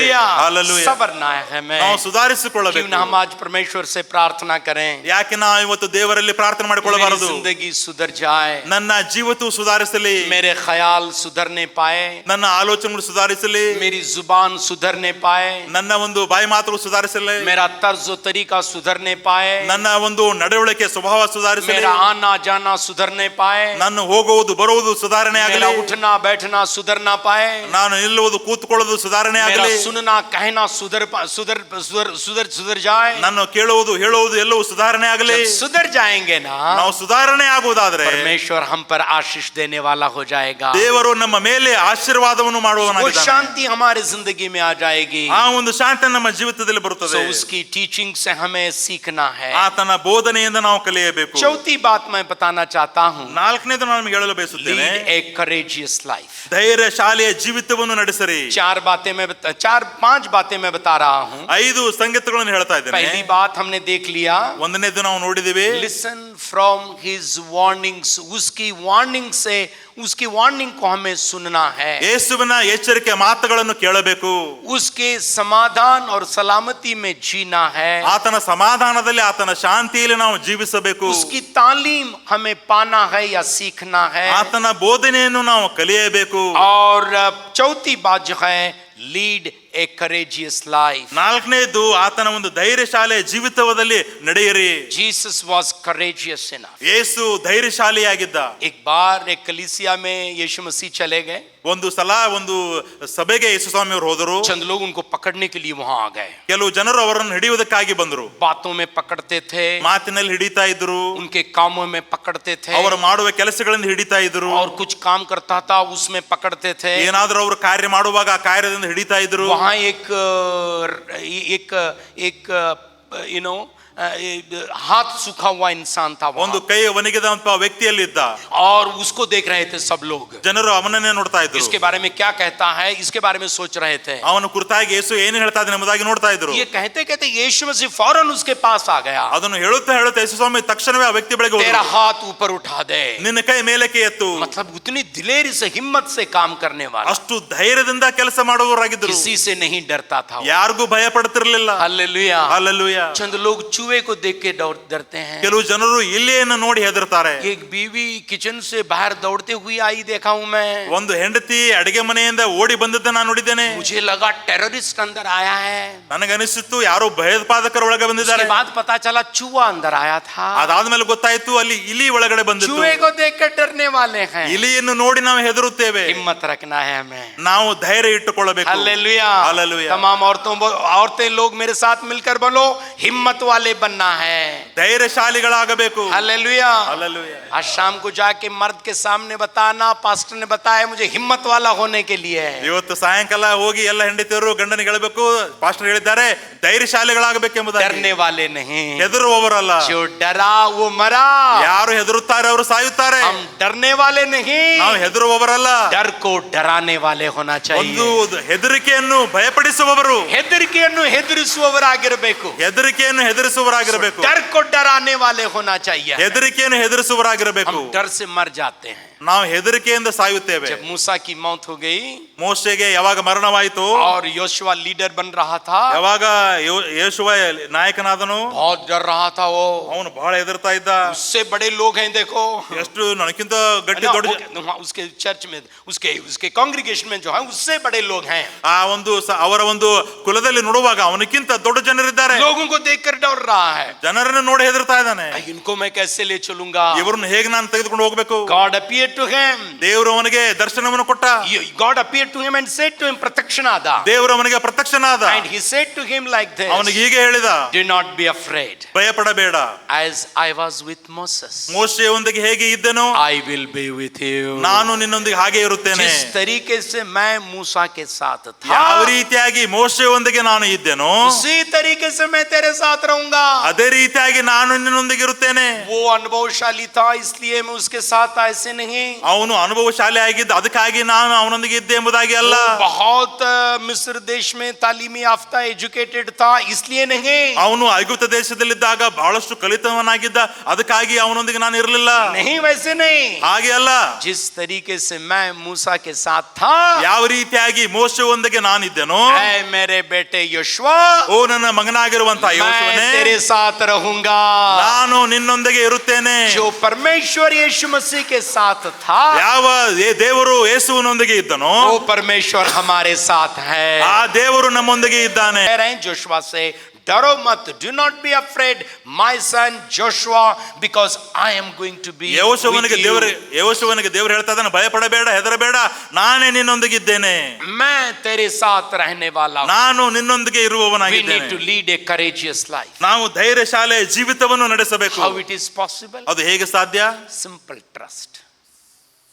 हालेलुया. संवरना है हमें. ನಾವು क्यों ಸುಧಾರಿಸಿಕೊಳ್ಳಬೇಕು. ना हम आज परमेश्वर से प्रार्थना करें, ಯಾಕೆ ನಾವು ಇವತ್ತು ದೇವರಲ್ಲಿ ಪ್ರಾರ್ಥನೆ मेरी ಮಾಡಿಕೊಳ್ಳಬಾರದು? जिंदगी सुधर जाए, ನನ್ನ ಜೀವಿತವು ಸುಧಾರಿಸಲಿ, मेरे ख्याल सुधरने पाए, ನನ್ನ ಆಲೋಚನೆಗಳು ಸುಧಾರಿಸಲಿ, मेरी जुबान सुधरने पाए, ನನ್ನ ಒಂದು ಬಾಯಿ ಮಾತುಗಳು ಸುಧಾರಿಸಲಿ, मेरा तर्ज तरीका सुधरने पाए, ನನ್ನ ಒಂದು ನಡವಳಿಕೆ ಸ್ವಭಾವ ಸುಧಾರಿಸಲಿ, मेरा आना जाना सुधरने पाए, ನನ್ನ ಹೋಗುವುದು ಬರುವುದು ಸುಧಾರಣೆ मेरा ಆಗಲಿ, उठना बैठना सुधरना पाए, ನಾನು ನಿಲ್ಲುವುದು ಕೂತ್ಕೊಳ್ಳೋದು ಸುಧಾರಣೆ मेरा ಆಗಲಿ, सुनना कहना सुधर सुधर सुधर सुधर सुधर जाए. ನಾನು ಕೇಳುವುದು ಹೇಳುವುದು ಎಲ್ಲವೂ ಸುಧಾರಣೆ ಆಗಲಿ. जब सुधर जाएंगे ना, ನಾವು ಸುಧಾರಣೆ ಆಗುವುದಾದ್ರೆ परमेश्वर हम पर आशीष देने वाला हो जाएगा. ದೇವರು ನಮ್ಮ ಮೇಲೆ ಆಶೀರ್ವಾದವನ್ನು वो ಮಾಡುವವನಾಗಿದ್ದಾನೆ. शांति हमारे जिंदगी में आ जाएगी. ಆ ಒಂದು ಶಾಂತಿ ನಮ್ಮ ಜೀವಿತದಲ್ಲಿ ಬರುತ್ತದೆ. So उसकी टीचिंग से हमें सीखना है. ಆತನ ಬೋಧನೆಯಿಂದ ನಾವು ಕಲಿಯಬೇಕು. चौथी बात मैं बताना चाहता हूँ, ನಾಲ್ಕನೇದು ನಾನು ನಿಮಗೆ ಹೇಳಲು ಬಯಸುತ್ತೇನೆ, लीड ए courageous life. ಧೈರ್ಯಶಾಲಿಯ ಜೀವಿತವನ್ನು ನಡೆಸಿರಿ. 5 बातें मैं बता रहा हूँ. 5 ಸಂಗತಿಗಳನ್ನು ಹೇಳ್ತಾ ಇದ್ದೇನೆ. पहली बात हमने देख लिया, ಒಂದನೇದು ನಾವು ನೋಡಿದಿವಿ, लिसन फ्रॉम हिज वार्निंग्स. उसकी वार्निंग से, उसकी वार्निंग को हमें सुनना है. ಯೇಸುವಿನ ಎಚ್ಚರಿಕೆ ಮಾತುಗಳನ್ನು ಕೇಳಬೇಕು. उसके समाधान और सलामती में जीना है. ಆತನ ಸಮಾಧಾನದಲ್ಲಿ ಆತನ ಶಾಂತಿಯಲ್ಲಿ ನಾವು ಜೀವಿಸಬೇಕು. उसकी तालीम हमें पाना है या सीखना है. ಆತನ ಬೋಧನೆಯನ್ನು ನಾವು ಕಲಿಯಬೇಕು. और चौथी बात जो है, लीड a courageous life. ನಾಲ್ಕನೇದು ಆತನ ಒಂದು ಧೈರ್ಯಶಾಲಿ ಜೀವಿತದಲ್ಲಿ ನಡೆಯಿರಿ. Jesus was courageous enough. ಯೇಸು ಧೈರ್ಯಶಾಲಿಯಾಗಿದ್ದ. एक बार एक कलीसिया में यीशु मसीह चले गए. ಒಂದು ಸಲ ಒಂದು ಸಭೆಗೆ ಯೇಸು ಸ್ವಾಮಿ ಅವರು ಹೋದರು. चंद लोग उनको पकड़ने के लिए वहां आ गए. ಕೆಲವು ಜನರು ಅವರನ್ನು ಹಿಡಿಯುವುದಕ್ಕಾಗಿ ಬಂದರು. बातों में पकड़ते थे, ಮಾತಿನಲ್ಲಿ ಹಿಡಿತಾ ಇದ್ರು, उनके कामों में पकड़ते थे, ಅವರು ಮಾಡುವ ಕೆಲಸಗಳನ್ನು ಹಿಡಿತಾ ಇದ್ರು, और कुछ काम करता था उसमें पकड़ते थे. ಏನಾದರೂ ಅವರು ಕಾರ್ಯ ಮಾಡುವಾಗ ಆ ಕಾರ್ಯದಿಂದ ಹಿಡಿತಾ ಇದ್ರು. वहां एक यू नो हाथ सूखा हुआ इंसान था ಒಂದು ಕೈ ಒಣಗಿದಂತ ವ್ಯಕ್ತಿಯಲ್ಲಿದ್ದ. और उसको देख रहे थे सब लोग. ಜನರು ಅವನನ್ನೇ ನೋಡ್ತಾ ಇದ್ರು. इसके बारे में क्या कहता है, इसके बारे में सोच रहे थे. ಅವನ ಕುರಿತಾಗಿ ಯೇಸು ಏನು ಹೇಳ್ತಾ ಇದ್ದಾನೆ ಎಂಬುದಾಗಿ ನೋಡ್ತಾ ಇದ್ರು. ये कहते कहते यीशु मसीह फौरन उसके पास आ गया. ಅದನ್ನು ಹೇಳುತ್ತಾ ಯೇಸು ಸ್ವಾಮಿ ತಕ್ಷಣವೇ ಆ ವ್ಯಕ್ತಿ ಬಳಿಗೆ ಹೋದರು. तेरा हाथ ऊपर उठा दे, ನಿನ್ನ ಕೈ ಮೇಲಕ್ಕೆ ಎತ್ತು. मतलब उतनी दिलेरी से हिम्मत से काम करने वाला, ಅಷ್ಟು ಧೈರ್ಯದಿಂದ ಕೆಲಸ ಮಾಡುವವರಾಗಿದ್ದರು. किसी से नहीं डरता था. ಯಾರಿಗೂ ಭಯ ಪಡುತ್ತಿರಲಿಲ್ಲ. Hallelujah, hallelujah. चंद लोग चूहे को देख के डरते हैं. ಕೆಲವು ಜನರು ಇಲಿಯನ್ನು ನೋಡಿ ಹೆದರ್ತಾರೆ. एक बीवी किचन से बाहर दौड़ते हुई आई, देखा हूं मैं. ಒಂದು ಹೆಂಡತಿ ಅಡಿಗೆ ಮನೆಯಿಂದ ಓಡಿ ಬಂದದ್ದು ನಾನು ನೋಡಿದ್ದೇನೆ. मुझे लगा टेररिस्ट अंदर आया है. ನನಗನಿಸಿತ್ತು ಯಾರೋ ಭಯೋತ್ಪಾದಕರು ಒಳಗೆ ಬಂದಿದ್ದಾರೆ. उसके बाद पता चला चूहा अंदर आया था. ಅದಾದ್ಮೇಲೆ ಗೊತ್ತಾಯ್ತು ಅಲ್ಲಿ ಇಲಿ ಒಳಗಡೆ ಬಂದಿತ್ತು. चूहे को देखकर डरने वाले हैं. ಇಲಿಯನ್ನು ನೋಡಿ ನಾವು ಹೆದರುತ್ತೇವೆ. हिम्मत रखना है हमें. ನಾವು ಧೈರ್ಯ ಇಟ್ಟುಕೊಳ್ಳಬೇಕು. Hallelujah, hallelujah. तमाम औरतें लोग मेरे साथ मिलकर बोलो, हिम्मत वाले बनना है. ಧೈರ್ಯಶಾಲಿಗಳಾಗಬೇಕು. हालेलुया. हालेलुया. आज शाम को जाके मर्द के सामने बताना, पास्टर ने बताया मुझे हिम्मत वाला होने के लिए है. ಇವತ್ತು ಸಾಯಂಕಾಲ ಹೋಗಿ ಎಲ್ಲ ಹೆಂಡತಿಯರು ಗಂಡನಿಗೆ ಹೇಳಬೇಕು, ಪಾಸ್ಟರ್ ಹೇಳಿದ್ದಾರೆ ಧೈರ್ಯಶಾಲಿಗಳಾಗಬೇಕು ಎಂಬುದಾಗಿ. डरने वाले नहीं, ಹೆದರುವವರಲ್ಲ. जो डरा वो मरा. ಯಾರು ಹೆದರುತ್ತಾರೆ ಅವರು ಸಾಯುತ್ತಾರೆ. हम डरने वाले नहीं, ನಾವು ಹೆದರುವವರಲ್ಲ. डर को डराने वाले होना ಒಂದು चाहिए. ಹೆದರಿಕೆಯನ್ನು ಭಯಪಡಿಸುವವರು. ಹೆದರಿಕೆಯನ್ನು ಹೆದರಿಸುವವರಾಗಿರಬೇಕು. ಹೆದರಿಕೆಯನ್ನು ಹೆದರಿಸುವವರಾಗಿರಬೇಕು. डर को डराने वाले होना चाहिए. ಹೆದರಿಕೆಯನ್ನು ಹೆದರಿಸುವವರಾಗಿರಬೇಕು. हम डर से मर जाते हैं. ನಾವು ಹೆದರಿಕೆಯಿಂದ ಸಾಯುತ್ತೇವೆ. जब मूसा की मौत हो गई ಮೋಶೆಗೆ ಯಾವಾಗ ಮರಣವಾಯಿತು, और योशुआ लीडर बन रहा था, ಯಾವಾಗ ಯೇಸುವ ನಾಯಕನಾದನು, बहुत डर रहा था वो. ಅವನು ಬಹಳ ಹೆದರ್ತಾ ಇದ್ದ. उससे बड़े लोग हैं, देखो ಎಷ್ಟು ನನಗಿಂತ ಗಟ್ಟಿ ದೊಡ್ಡ उसके चर्च में, उसके कांग्रेगेशन में जो है उससे बड़े लोग हैं. ಆ ಒಂದು ಅವರ ಒಂದು ಕುಲದಲ್ಲಿ ನೋಡುವಾಗ ಅವನಕ್ಕಿಂತ ದೊಡ್ಡ ಜನರಿದ್ದಾರೆ. लोगों को देखकर डर रहा है. ಜನರನ್ನು ನೋಡಿ ಹೆದರ್ತಾ ಇದ್ದಾನೆ. इनको मैं कैसे ले चलूंगा? ಇವರನ್ನು ಹೇಗೆ ನಾನು ತೆಗೆದುಕೊಂಡು ಹೋಗಬೇಕು? God appeared to him. ದೇವರು ಅವನಿಗೆ ದರ್ಶನವನ್ನು ಕೊಟ್ಟ. God appeared to him and said to him, ಪ್ರತ್ಯಕ್ಷನಾದ. ದೇವರು ಅವನಿಗೆ ಪ್ರತ್ಯಕ್ಷನಾದ. And he said to him like this, ಅವನಿಗೆ ಹೀಗೆ ಹೇಳಿದ, do not be afraid. ಭಯಪಡಬೇಡ. As I was with Moses, ಮೋಶೆಯೊಂದಿಗೆ ಹೇಗೆ ಇದ್ದೆನೋ I will be with you. ನಾನು ನಿನ್ನೊಂದಿಗೆ ಹಾಗೆ ಇರುತ್ತೇನೆ. जिस तरीके से मैं मूसा के साथ था, ಯಾವ ರೀತಿಯಾಗಿ ಮೋಶೆಯೊಂದಿಗೆ ನಾನು ಇದ್ದೆನೋ उसी तरीके से मैं तेरे साथ रहूंगा. ಅದೇ ರೀತಿಯಾಗಿ ನಾನು ನಿನ್ನೊಂದಿಗೆ ಇರುತ್ತೇನೆ. वो अनुभवशाली था इसलिए मैं उसके साथ ऐसे नहीं. ಅವನು ಅನುಭವಶಾಲಿ ಆಗಿದ್ದ, ಅದಕ್ಕಾಗಿ ನಾನು ಅವನೊಂದಿಗೆ ಇದ್ದೆ ಎಂಬುದಾಗಿ ಅಲ್ಲ. बहुत मिस्र देश में तालीमी याफ्ता एजुकेटेड था इसलिए नहीं. ಅವನು ಐಗುಪ್ತ ದೇಶದಲ್ಲಿದ್ದಾಗ ಬಹಳಷ್ಟು ಕಲಿತವನಾಗಿದ್ದ, ಅದಕ್ಕಾಗಿ ಅವನೊಂದಿಗೆ ನಾನು ಇರಲಿಲ್ಲ. नहीं, वैसे नहीं. ಹಾಗೆ ಅಲ್ಲ. जिस तरीके से मैं मूसा के साथ था, ಯಾವ ರೀತಿಯಾಗಿ ಮೋಶೆಯೊಂದಿಗೆ ನಾನಿದ್ದೆನೋ, ऐ मेरे बेटे योशुआ, ಓ ನನ್ನ ಮಗನಾಗಿರುವಂತಹ मैं ಯೋಶುವನೇ, तेरे साथ रहूंगा. ನಾನು ನಿನ್ನೊಂದಿಗೆ ಇರುತ್ತೇನೆ. जो परमेश्वर यीशु मसीह के साथ था, ಯಾವ ದೇವರು ಯೇಸುವಿನೊಂದಿಗೆ ಇದ್ದನೋ वो परमेश्वर हमारे साथ है. ಆ ದೇವರು ನಮ್ಮೊಂದಿಗೆ ಇದ್ದಾನೆ. कह रहे हैं जोशुआ से, डरो मत, do not be afraid my son Joshua, because I am going to be ಯೋಶುವನಿಗೆ with ದೇವರು ಹೇಳ್ತಾ ಇದ್ದಾನೆ, ಭಯಪಡಬೇಡ, ಹೆದರಬೇಡ, ನಾನೇ ನಿನ್ನೊಂದಿಗೆ ಇದ್ದೇನೆ. मैं तेरे साथ रहने वाला हूं. ನಾನು ನಿನ್ನೊಂದಿಗೆ We ಇರುವವನಾಗಿದ್ದೇನೆ. need to lead a courageous life. ನಾವು ಧೈರ್ಯಶಾಲಿ ಜೀವಿತವನ್ನು ನಡೆಸಬೇಕು. How it is possible? ಅದು ಹೇಗೆ ಸಾಧ್ಯ? Simple trust.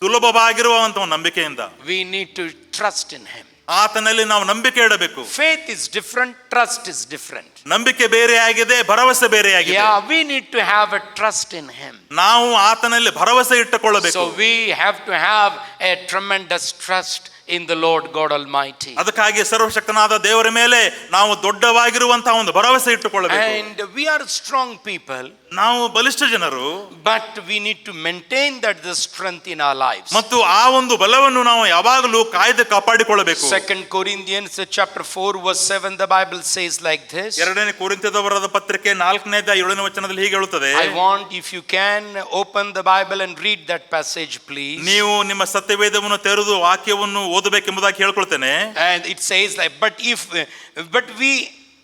ಸುಲಭವಾಗಿರುವಂತ ನಂಬಿಕೆಯಿಂದ. We need to trust in him. ಆತನಲ್ಲಿ ನಾವು ನಂಬಿಕೆ ಇಡಬೇಕು. Faith is different, trust is different. ನಂಬಿಕೆ ಬೇರೆಯಾಗಿದೆ, ಭರವಸೆ ಬೇರೆಯಾಗಿದೆ. Yeah, we need to have a trust in him. ನಾವು ಆತನಲ್ಲಿ ಭರವಸೆ ಇಟ್ಟುಕೊಳ್ಳಬೇಕು. So we have to have a tremendous trust in the Lord God Almighty. ಅದಕ್ಕಾಗಿ ಸರ್ವಶಕ್ತನಾದ ದೇವರ ಮೇಲೆ ನಾವು ದೊಡ್ಡವಾಗಿರುವಂತಹ ಒಂದು ಭರವಸೆ ಇಟ್ಟುಕೊಳ್ಳಬೇಕು. And we are strong people. ನಾವು ಬಲಿಷ್ಠ ಜನರು, but we need to maintain that the strength in our lives. ಮತ್ತು ಆ ಒಂದು ಬಲವನ್ನು ನಾವು ಯಾವಾಗಲೂ ಕಾಯ್ದು ಕಾಪಾಡಿಕೊಳ್ಳಬೇಕು. 2 Corinthians chapter 4 verse 7, the Bible says like this. 2 ಕೊರಿಂಥದವರ ಪತ್ರಿಕೆ 4ನೇ ಅಧ್ಯಾಯ 7ನೇ ವಚನದಲ್ಲಿ ಹೀಗೆ ಹೇಳುತ್ತದೆ. I want, if you can, open the Bible and read that passage, please. ನೀವು ನಿಮ್ಮ ಸತ್ಯವೇದವನ್ನು ತೆರೆದು ವಾಕ್ಯವನ್ನು ಓದಬೇಕೆಂಬುದಾಗಿ ಹೇಳ್ಕೊಳ್ತೇನೆ. And it says like, but we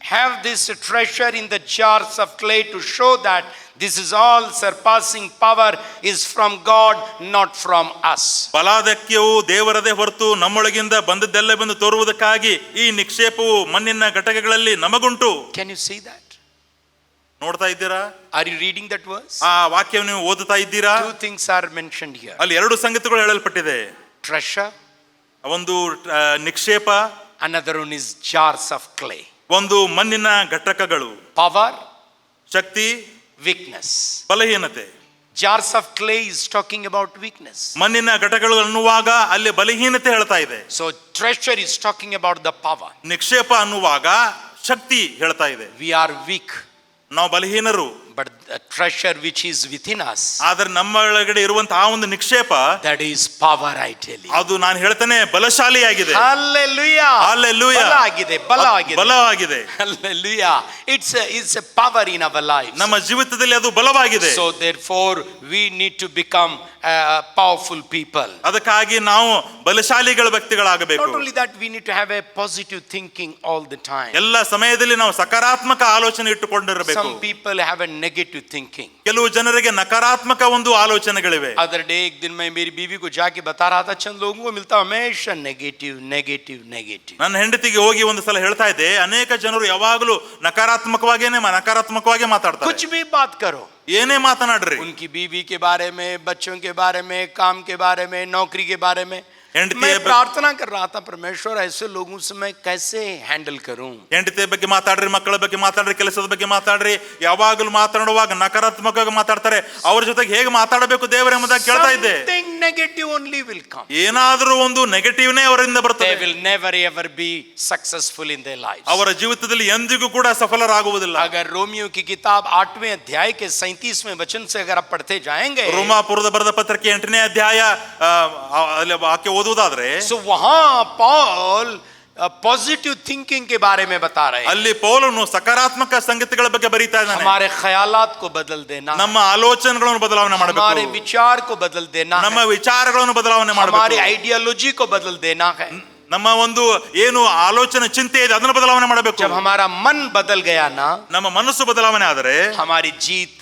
have this treasure in the jars of clay to show that this is all surpassing power is from God, not from us. ಫಲಾದಕ್ಯವು ದೇವರದೇ ಹೊರತು ನಮ್ಮೊಳಗಿಂದ ಬಂದದ್ದೆಲ್ಲ ಬಂದು ತೋರುವುದಕ್ಕಾಗಿ ಈ ನಿಕ್ಷೇಪವು ಮಣ್ಣಿನ ಘಟಕಗಳಲ್ಲಿ ನಮಗುಂಟು. Can you see that? ನೋಡ್ತಾ ಇದ್ದೀರಾ? Are you reading that verse? ಆ ವಾಕ್ಯವನ್ನು ನೀವು ಓದುತ್ತಾ ಇದ್ದೀರಾ? Two things are mentioned here. ಅಲ್ಲಿ ಎರಡು ಸಂಗತಿಗಳು ಹೇಳಲ್ಪಟ್ಟಿದೆ. Treasure, ಒಂದು ನಿಕ್ಷೇಪ, another one is jars of clay. ಒಂದು ಮಣ್ಣಿನ ಘಟಕಗಳು. Power, Shakti, weakness. ಬಲಹೀನತೆ. Jars of clay is talking about weakness. ಮಣ್ಣಿನ ಘಟಕಗಳು ಅನ್ನುವಾಗ ಅಲ್ಲಿ ಬಲಹೀನತೆ ಹೇಳ್ತಾ ಇದೆ. So treasure is talking about the power. ನಿಕ್ಷೇಪ ಅನ್ನುವಾಗ ಶಕ್ತಿ ಹೇಳ್ತಾ ಇದೆ. We are weak, ನಾವು ಬಲಹೀನರು. but the treasure which is within us, ಆದ್ರೆ ನಮ್ಮ ಒಳಗಡೆ ಇರುವಂತಹ ಆ ಒಂದು ನಿಕ್ಷೇಪ, that is power, I tell you. ಅದು ನಾನು ಹೇಳ್ತೇನೆ ಬಲಶಾಲಿಯಾಗಿದೆ. Hallelujah. Hallelujah. ಬಲವಾಗಿದೆ. Hallelujah. It's a power in our lives. ನಮ್ಮ ಜೀವಿತದಲ್ಲಿ ಅದು ಬಲವಾಗಿದೆ. So therefore we need to become powerful people. ಅದಕ್ಕಾಗಿ ನಾವು ಬಲಶಾಲಿಗಳ ವ್ಯಕ್ತಿಗಳಾಗಬೇಕು. Not only that, we need to have a positive thinking all the time. ಎಲ್ಲ ಸಮಯದಲ್ಲಿ ನಾವು ಸಕಾರಾತ್ಮಕ ಆಲೋಚನೆ ಇಟ್ಟುಕೊಂಡಿರಬೇಕು. Some people have a negative thinking. ಕೆಲವು ಜನರಿಗೆ ನಕಾರಾತ್ಮಕ ಒಂದು ಆಲೋಚನೆಗಳಿವೆ. Other day एक दिन मैं मेरी बीवी को जाके बता रहा था, चंद लोगों को मिलता हमेशा नेगेटिव. ನನ್ನ ಹೆಂಡತಿಗೆ ಹೋಗಿ ಒಂದು ಸಲ ಹೇಳ್ತಾ ಇದ್ದೆ, ಅನೇಕ ಜನರು ಯಾವಾಗಲೂ ನಕಾರಾತ್ಮಕವಾಗಿ ಮಾತಾಡ್ತಾರೆ. कुछ भी बात करो, ಏನೇ ಮಾತನಾಡ್ರಿ, उनकी बीवी के बारे में, बच्चों के बारे में, काम के बारे में, नौकरी के बारे में. मैं प्रार्थना कर रहा था, परमेश्वर ऐसे लोगों से मैं कैसे हैंडल करूं. ಹೆಂಡತಿ ಬಗ್ಗೆ ಮಾತಾಡ್ರಿ, ಮಕ್ಕಳ ಬಗ್ಗೆ ಮಾತಾಡ್ರಿ, ಕೆಲಸದ ಬಗ್ಗೆ ಮಾತಾಡ್ರಿ. ಯಾವಾಗಲೂ ಮಾತನಾಡುವಾಗ ನಕಾರಾತ್ಮಕವಾಗಿ ಮಾತಾಡ್ತಾರೆ. ಅವ್ರ ಜೊತೆಗೆ ಹೇಗೆ ಮಾತಾಡಬೇಕು ದೇವರೇ ಎಂಬುದಾಗಿ ಕೇಳ್ತಾ ಇದ್ದೆ. Something negative only will come. ಏನಾದರೂ ಒಂದು ನೆಗೆಟಿವ್ನೇ ಅವರಿಂದ ಬರ್ತದೆ. They will never ever be successful in their lives. ಅವರ ಜೀವಿತದಲ್ಲಿ ಎಂದಿಗೂ ಕೂಡ ಸಫಲರಾಗುವುದಿಲ್ಲ. अगर रोमियो की किताब 8वें अध्याय के 37वें वचन से अगर आप पढ़ते जाएंगे, ರೋಮಾಪುರದ ಬರೆದ ಪತ್ರಿಕೆ 8ನೇ ಅಧ್ಯಾಯ ಅಲ್ಲಿ ವಾಕ್ಯ ಓದುವುದಾದ್ರೆ, so वहां पॉल पॉजिटिव थिंकिंग के बारे में बता रहे हैं. ಅಲ್ಲಿ ಪೌಲನು ಸಕಾರಾತ್ಮಕ ಸಂಗತಿಗಳ ಬಗ್ಗೆ ಬರೀತಾ ಇದ್ದಾನೆ. हमारे ख्यालात को बदल देना, ನಮ್ಮ ಆಲೋಚನೆಗಳನ್ನು ಬದಲಾವಣೆ ಮಾಡಬೇಕು. हमारे विचार को बदल देना, ನಮ್ಮ ವಿಚಾರಗಳನ್ನು ಬದಲಾವಣೆ ಮಾಡಬೇಕು. हमारी आइडियोलॉजी को बदल देना है. ನಮ್ಮ ಒಂದು ಏನು ಆಲೋಚನೆ ಚಿಂತೆ ಇದೆ ಅದನ್ನು ಬದಲಾವಣೆ ಮಾಡಬೇಕು. जब हमारा मन बदल गया ना, ನಮ್ಮ ಮನಸ್ಸು ಬದಲಾವಣೆ ಆದರೆ हमारी जीत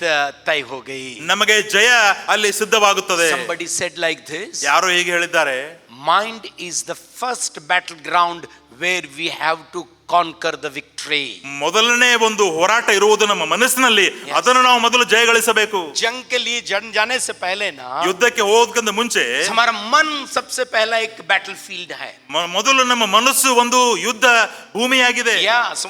तय हो गई. ನಮಗೆ ಜಯ ಅಲ್ಲಿ ಸಿದ್ಧವಾಗುತ್ತದೆ. Somebody said like this, ಯಾರೋ ಹೀಗೆ ಹೇಳಿದ್ದಾರೆ, mind is the first battleground where we have to conquer the victory. ಮೊದಲನೇ ಒಂದು ಹೋರಾಟ ಇರುವುದು ನಮ್ಮ ಮನಸ್ಸಿನಲ್ಲಿ. ಅದನ್ನು ನಾವು ಮೊದಲು ಜಯಗಳಿಸಬೇಕು. जंग के लिए जाने से पहले ना, ಯುದ್ಧಕ್ಕೆ ಹೋಗೋದಕ್ಕಿಂತ ಮುಂಚೆ हमारा मन सबसे पहला एक बैटलफील्ड है. ಮೊದಲು ನಮ್ಮ ಮನಸ್ಸು ಒಂದು ಯುದ್ಧ ಭೂಮಿಯಾಗಿದೆ.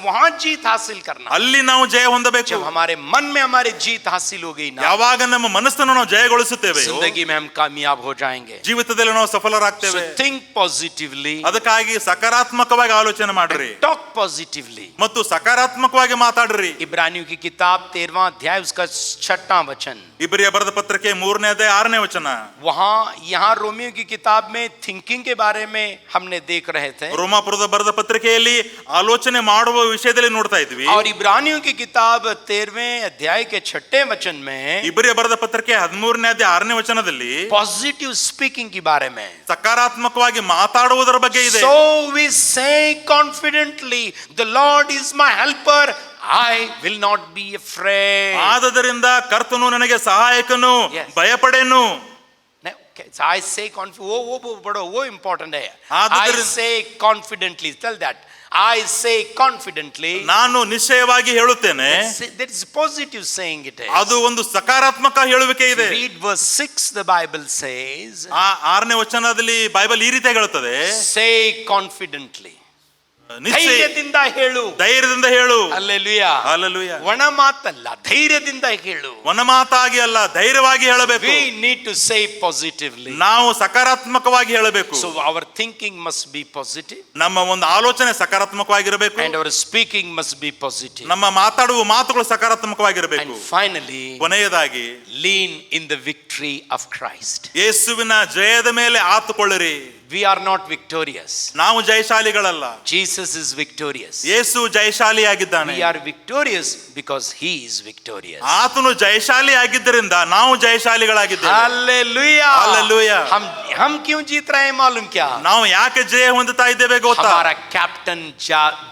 वहां जीत हासिल करना. ಅಲ್ಲಿ ನಾವು ಜಯ ಹೊಂದಬೇಕು. जब हमारे मन में हमारी जीत हासिल हो गई ना, ಯಾವಾಗ ನಮ್ಮ ಮನಸ್ಸನ್ನು ನಾವು ಜಯಗೊಳಿಸುತ್ತೇವೆ, जिंदगी में हम कामयाब हो जाएंगे. ಜೀವಿತದಲ್ಲಿ ನಾವು ಸಫಲರಾಗ್ತೇವೆ. So think positively. ಅದಕ್ಕಾಗಿ ಸಕಾರಾತ್ಮಕವಾಗಿ ಆಲೋಚನೆ ಮಾಡ್ರಿ, talk positively. ಮತ್ತು ಸಕಾರಾತ್ಮಕವಾಗಿ ಮಾತಾಡ್ರಿ. इब्रानियों की किताब 13वां अध्याय उसका 6वां वचन, ಇಬ್ರಿಯ ಬರೆದ ಪತ್ರಿಕೆ 3ನೇ ಅಧ್ಯಾಯ 6ನೇ ವಚನ. वहां यहाँ रोमियो की किताब में थिंकिंग के बारे में हमने देख रहे थे, ರೋಮಾಪುರದ ಬರೆದ ಪತ್ರಿಕೆಯಲ್ಲಿ ಆಲೋಚನೆ ಮಾಡುವ ವಿಷಯದಲ್ಲಿ ನೋಡ್ತಾ ಇದ್ವಿ. और इब्रानियों की किताब 13वें अध्याय के 6वें वचन में ಇಬ್ರಿಯ ಬರೆದ ಪತ್ರಿಕೆ 13ನೇ ಅಧ್ಯಾಯ 6ನೇ ವಚನದಲ್ಲಿ पॉजिटिव स्पीकिंग के बारे में, ಸಕಾರಾತ್ಮಕವಾಗಿ ಮಾತಾಡುವುದರ ಬಗ್ಗೆ ಇದೆ. So we say confidently, the Lord is my helper, I will not be afraid. ಆದದರಿಂದ ಕರ್ತನು ನನಗೆ ಸಹಾಯಕನು, ಭಯಪಡೆನು. I say वो important है. I ಆದದರಿಂದ say confidently, tell that. I say confidently. ನಾನು ನಿಶ್ಚಯವಾಗಿ ಹೇಳುತ್ತೇನೆ. There is positive saying it is. ಅದು ಒಂದು ಸಕಾರಾತ್ಮಕ ಹೇಳುವಿಕೆ ಇದೆ. Read verse 6, the Bible says. ಆ 6ನೇ ವಚನದಲ್ಲಿ ಬೈಬಲ್ ಈ ರೀತಿ ಹೇಳುತ್ತದೆ, Say confidently. ಧೈರ್ಯದಿಂದ ಹೇಳು. ಧೈರ್ಯದಿಂದ ಹೇಳು. ಹಲ್ಲೆಲೂಯಾ. ಹಲ್ಲೆಲೂಯಾ. ಒಣ ಮಾತಲ್ಲ, ಧೈರ್ಯದಿಂದ ಹೇಳು. ಒಣ ಮಾತಾಗಿ ಅಲ್ಲ, ಧೈರ್ಯವಾಗಿ ಹೇಳಬೇಕು. We need to say positively. ನಾವು ಸಕಾರಾತ್ಮಕವಾಗಿ ಹೇಳಬೇಕು. So our thinking must be positive. ನಮ್ಮ ಒಂದು ಆಲೋಚನೆ ಸಕಾರಾತ್ಮಕವಾಗಿರಬೇಕು. And our speaking must be positive. ನಮ್ಮ ಮಾತಾಡುವ ಮಾತುಗಳು ಸಕಾರಾತ್ಮಕವಾಗಿರಬೇಕು. And finally, ಕೊನೆಯದಾಗಿ lean in the victory of Christ. ಯೇಸುವಿನ ಜಯದ ಮೇಲೆ ಆತುಕೊಳ್ಳಿರಿ. We are not victorious. ನಾವು ಜಯಶಾಲಿಗಳಲ್ಲ. Jesus is victorious. Yesu ಜಯಶಾಲಿಯಾಗಿದ್ದಾನೆ. We are victorious because he is victorious. ಆತನು ಜಯಶಾಲಿಯಾಗಿದ್ದರಿಂದ ನಾವು ಜಯಶಾಲಿಗಳಾಗಿದ್ದೇವೆ. Hallelujah. Hallelujah. हम क्यों जीत रहे हैं मालूम क्या? ನಾವು ಯಾಕೆ ಜಯ ಹೊಂದುತ್ತಾ ಇದ್ದೇವೆ ಗೊತ್ತಾ? हमारा कैप्टन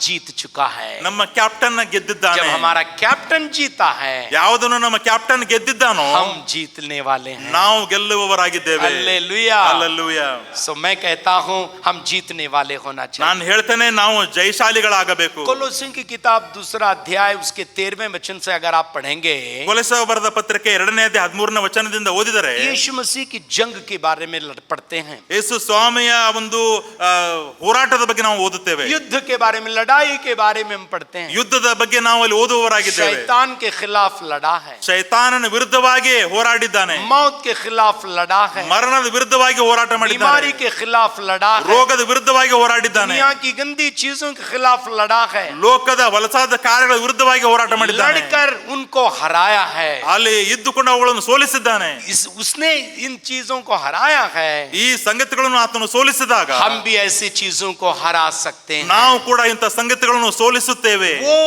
जीत चुका है. ನಮ್ಮ ಕ್ಯಾಪ್ಟನ್ ಗೆದ್ದಿದ್ದಾನೆ. जब हमारा कैप्टन जीता है, ಯಾವುದನ್ನು ನಮ್ಮ ಕ್ಯಾಪ್ಟನ್ ಗೆದ್ದಿದ್ದಾನೋ हम जीतने वाले हैं. ನಾವು ಗೆಲ್ಲುವವರಾಗಿದ್ದೇವೆ. Hallelujah. Hallelujah. So मैं कहता हूं हम जीतने वाले होना चाहिए. ನಾನು ಹೇಳ್ತೇನೆ ನಾವು ಜಯಶಾಲಿಗಳಾಗಬೇಕು. कोलोसियों की किताब 2 अध्याय उसके 13वें वचन से अगर आप पढ़ेंगे, ಕೊಲೊಸ್ಸೆಯ ಬರೆದ ಪತ್ರಿಕೆ 2ನೇ ಅಧ್ಯಾಯ 13ನೇ ವಚನದಿಂದ ಓದಿದರೆ यीशु मसीह की जंग के बारे में पढ़ते हैं. ಯೇಸು ಸ್ವಾಮಿಯ ಒಂದು ಹೋರಾಟದ ಬಗ್ಗೆ ನಾವು ಓದುತ್ತೇವೆ. युद्ध के बारे में, लड़ाई के बारे में हम पढ़ते हैं. ಯುದ್ಧದ ಬಗ್ಗೆ ನಾವು ಅಲ್ಲಿ ಓದುವವರಾಗಿದ್ದೇವೆ. शैतान के खिलाफ लड़ा है. ಶೈತಾನನ ವಿರುದ್ಧವಾಗಿ ಹೋರಾಡಿದ್ದಾನೆ. मौत के खिलाफ लड़ा है. ಮರಣದ ವಿರುದ್ಧವಾಗಿ ಹೋರಾಟ ಮಾಡಿದ್ದಾನೆ. बीमारी के खिलाफ लड़ा है. ರೋಗದ ವಿರುದ್ಧವಾಗಿ ಹೋರಾಡಿದ್ದಾನೆ. दुनिया की गंदी चीजों के खिलाफ लड़ा है. ಲೋಕದ ವಲಸಾದ ಕಾರ್ಯಗಳ ವಿರುದ್ಧವಾಗಿ ಹೋರಾಟ ಮಾಡಿದ್ದಾನೆ. लड़कर उनको हराया है. ಅಲ್ಲಿ ಇದ್ದುಕೊಂಡು ಅವುಗಳನ್ನು ಸೋಲಿಸಿದ್ದಾನೆ. उसने इन चीजों को हराया है. ಈ ಸಂಗತಿಗಳನ್ನು ಆತನು ಸೋಲಿಸಿದಾಗ हम भी ऐसी चीजों को हरा सकते हैं. ನಾವು ಕೂಡ ಇಂಥ ಸಂಗತಿಗಳನ್ನು ಸೋಲಿಸುತ್ತೇವೆ. वो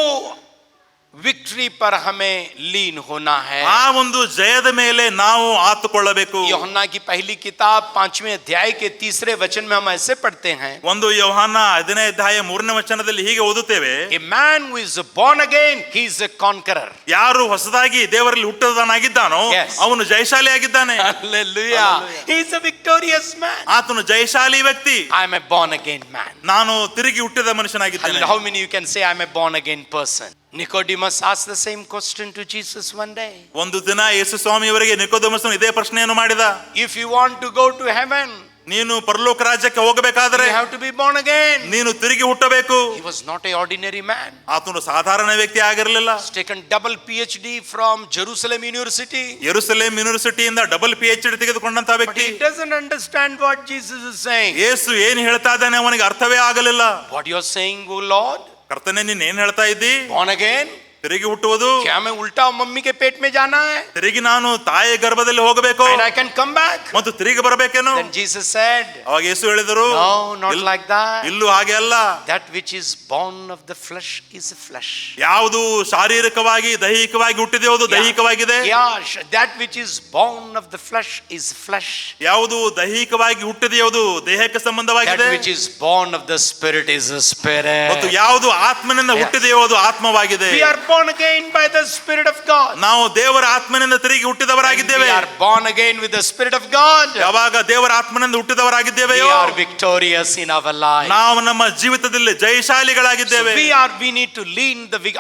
विक्ट्री पर हमें लीन होना है. ಆ ಒಂದು ಜಯದ ಮೇಲೆ ನಾವು ಆತುಕೊಳ್ಳಬೇಕು. यूहन्ना की पहली किताब 5वें अध्याय के 3रे वचन में हम ऐसे पढ़ते हैं. ಒಂದು ಯೋಹಾನ 15ನೇ ಅಧ್ಯಾಯ 3ನೇ ವಚನದಲ್ಲಿ ಹೀಗೆ ಓದುತ್ತೇವೆ. A man who is born again, he is a conqueror. ಯಾರು ಹೊಸದಾಗಿ ದೇವರಲ್ಲಿ ಹುಟ್ಟಿದವನಾಗಿದ್ದಾನೋ ಅವನು ಜಯಶಾಲಿಯಾಗಿದ್ದಾನೆ. Hallelujah. He is a victorious man. ಆತನು ಜಯಶಾಲಿ ವ್ಯಕ್ತಿ. I am a born again man. ನಾನು ತಿರುಗಿ ಹುಟ್ಟಿದ ಮನುಷ್ಯನಾಗಿದ್ದೇನೆ. How many you can say I am a born again person? Nicodemus asked the same question to Jesus one day. ಒಂದು ದಿನ ಯೇಸು ಸ್ವಾಮಿಯವರಿಗೆ ನಿಕೋದೇಮಸನು ಇದೇ ಪ್ರಶ್ನೆಯನ್ನು ಮಾಡಿದ. If you want to go to heaven, ನೀನು ಪರಲೋಕ ರಾಜ್ಯಕ್ಕೆ ಹೋಗಬೇಕಾದರೆ you have to be born again. ನೀನು ತಿರುಗಿ ಹುಟ್ಟಬೇಕು. He was not a ordinary man. ಆತನು ಸಾಧಾರಣ ವ್ಯಕ್ತಿ ಆಗಿರಲಿಲ್ಲ. He's taken double PhD from Jerusalem University. Jerusalem ಯೂನಿವರ್ಸಿಟಿಯಿಂದ ಡಬಲ್ PhD ತೆಗೆದುಕೊಂಡಂತ But ವ್ಯಕ್ತಿ. he doesn't understand what Jesus is saying. ಯೇಸು ಏನು ಹೇಳ್ತಾ ಇದ್ದಾನೆ ಅವನಿಗೆ ಅರ್ಥವೇ ಆಗಲಿಲ್ಲ. What you are saying, O Lord? ಕರ್ತನೇ ನೀನು ಏನು ಹೇಳ್ತಾ ಇದ್ದಿ? Born again? ತಿರುಗಿ ಹುಟ್ಟುವುದು? क्या मैं उल्टा मम्मी के पेट में जाना है? ತಿರುಗಿ ನಾನು ತಾಯಿಯ ಗರ್ಭದಲ್ಲಿ ಹೋಗಬೇಕು And I can come back? ಮತ್ತು ತಿರುಗಿ ಬರಬೇಕೇನು? Then Jesus said, ಅವಾಗ ಯೇಸು ಹೇಳಿದರು, no, not like that. ಇಲ್ಲೂ ಹಾಗೆ ಅಲ್ಲ. That which is born of the flesh is flesh. ಯಾವುದು ಶಾರೀರಿಕವಾಗಿ ದೈಹಿಕವಾಗಿ ಹುಟ್ಟಿದೆಯೋ ಅದು ದೈಹಿಕವಾಗಿದೆ. Yeah, that which is born of the flesh is flesh. ಯಾವುದು ದೈಹಿಕವಾಗಿ ಹುಟ್ಟಿದೆಯೋ ಅದು ದೇಹಕ್ಕೆ ಸಂಬಂಧವಾಗಿದೆ. That which is born of the spirit is a spirit. ಮತ್ತು ಯಾವುದು ಆತ್ಮನಿಂದ ಹುಟ್ಟಿದೆಯೋ ಅದು ಆತ್ಮವಾಗಿದೆ. We are born again by the spirit of God. ನಾವು ದೇವರ ಆತ್ಮನಿಂದ ತಿರುಗಿ ಹುಟ್ಟಿದವರಾಗಿದ್ದೇವೆ. We are born again with the spirit of God. ಯಾವಾಗ ದೇವರ ಆತ್ಮನಿಂದ ಹುಟ್ಟಿದವರಾಗಿದ್ದೇವೆಯೋ we are victorious in our life. ನಾವು ನಮ್ಮ ಜೀವಿತದಲ್ಲಿ ಜಯಶಾಲಿಗಳಾಗಿದ್ದೇವೆ. So we need to lean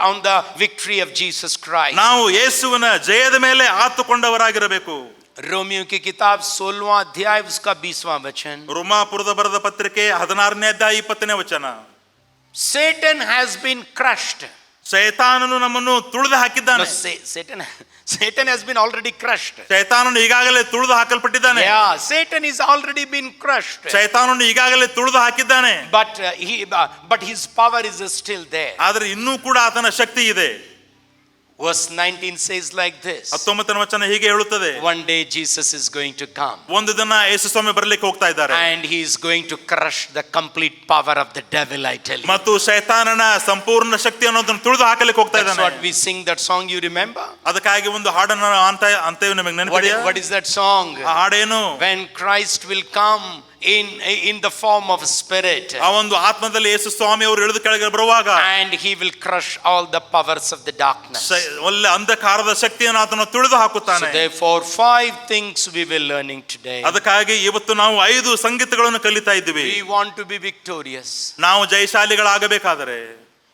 on the victory of Jesus Christ. ನಾವು ಯೇಸುವಿನ ಜಯದ ಮೇಲೆ ಆತುಕೊಂಡವರಾಗಿರಬೇಕು. रोमियो की किताब 16वां अध्याय उसका 20वां वचन. ರೋಮಾಪುರದ ಬರೆದ ಪತ್ರಿಕೆ 16ನೇ ಅಧ್ಯಾಯ 20ನೇ ವಚನ. Satan has been crushed. ಶೈತಾನನು ನಮ್ಮನ್ನು ತುಳಿದು ಹಾಕಿದ್ದಾನೆ. Satan has been already crushed. ಶೈತಾನನು ಈಗಾಗಲೇ ತುಳಿದು ಹಾಕಲ್ಪಟ್ಟಿದ್ದಾನೆ. Yeah, Satan is already been crushed. ಶೈತಾನನು ಈಗಾಗಲೇ ತುಳಿದು ಹಾಕಿದ್ದಾನೆ. But his power is still there. ಆದರೆ ಇನ್ನೂ ಕೂಡ ಆತನ ಶಕ್ತಿ ಇದೆ. Verse 19 says like this. 19ನೇ ವಚನ ಹೀಗೆ ಹೇಳುತ್ತದೆ. One day Jesus is going to come. ಒಂದು ದಿನ ಯೇಸು ಸ್ವಾಮಿ ಬರಲಿಕ್ಕೆ ಹೋಗ್ತಾ ಇದ್ದಾರೆ. And he is going to crush the complete power of the devil, I tell you. ಮತ್ತು ಶೈತಾನನ ಸಂಪೂರ್ಣ ಶಕ್ತಿಯನ್ನು ಅದನ್ನು ತುಳಿದು ಹಾಕಲಿಕ್ಕೆ ಹೋಗ್ತಾ ಇದ್ದಾನೆ. That's what we sing that song, you remember? ಅದಕ್ಕಾಗಿ ಒಂದು ಹಾಡನ್ನು ಅಂತೇವೆ ನಿಮಗೆ ನೆನಪಿದೆಯಾ? What is that song? ಆ ಹಾಡೇನು? When Christ will come in the form of a spirit. ಆ ಒಂದು ಆತ್ಮದಲ್ಲಿ ಯೇಸು ಸ್ವಾಮಿ ಅವರು ಇಳಿದು ಕೆಳಗೆ ಬರುವಾಗ And he will crush all the powers of the darkness. ಒಳ್ಳೆ ಅಂಧಕಾರದ ಶಕ್ತಿಯನ್ನು ಆತನು ತುಳಿದು ಹಾಕುತ್ತಾನೆ. So therefore 5 things we will learning today. ಅದಕ್ಕಾಗಿ ಇವತ್ತು ನಾವು 5 ಸಂಗತಿಗಳನ್ನು ಕಲಿತಾ ಇದ್ದೀವಿ. We want to be victorious. ನಾವು ಜಯಶಾಲಿಗಳಾಗಬೇಕಾದರೆ,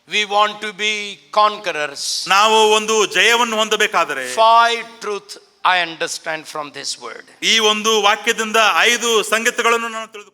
we want to be conquerors. ನಾವು ಒಂದು ಜಯವನ್ನು ಹೊಂದಬೇಕಾದರೆ 5 truth I understand from this word. ಈ ಒಂದು ವಾಕ್ಯದಿಂದ 5 ಸಂಗತಿಗಳನ್ನು ನಾನು ತಿಳಿದು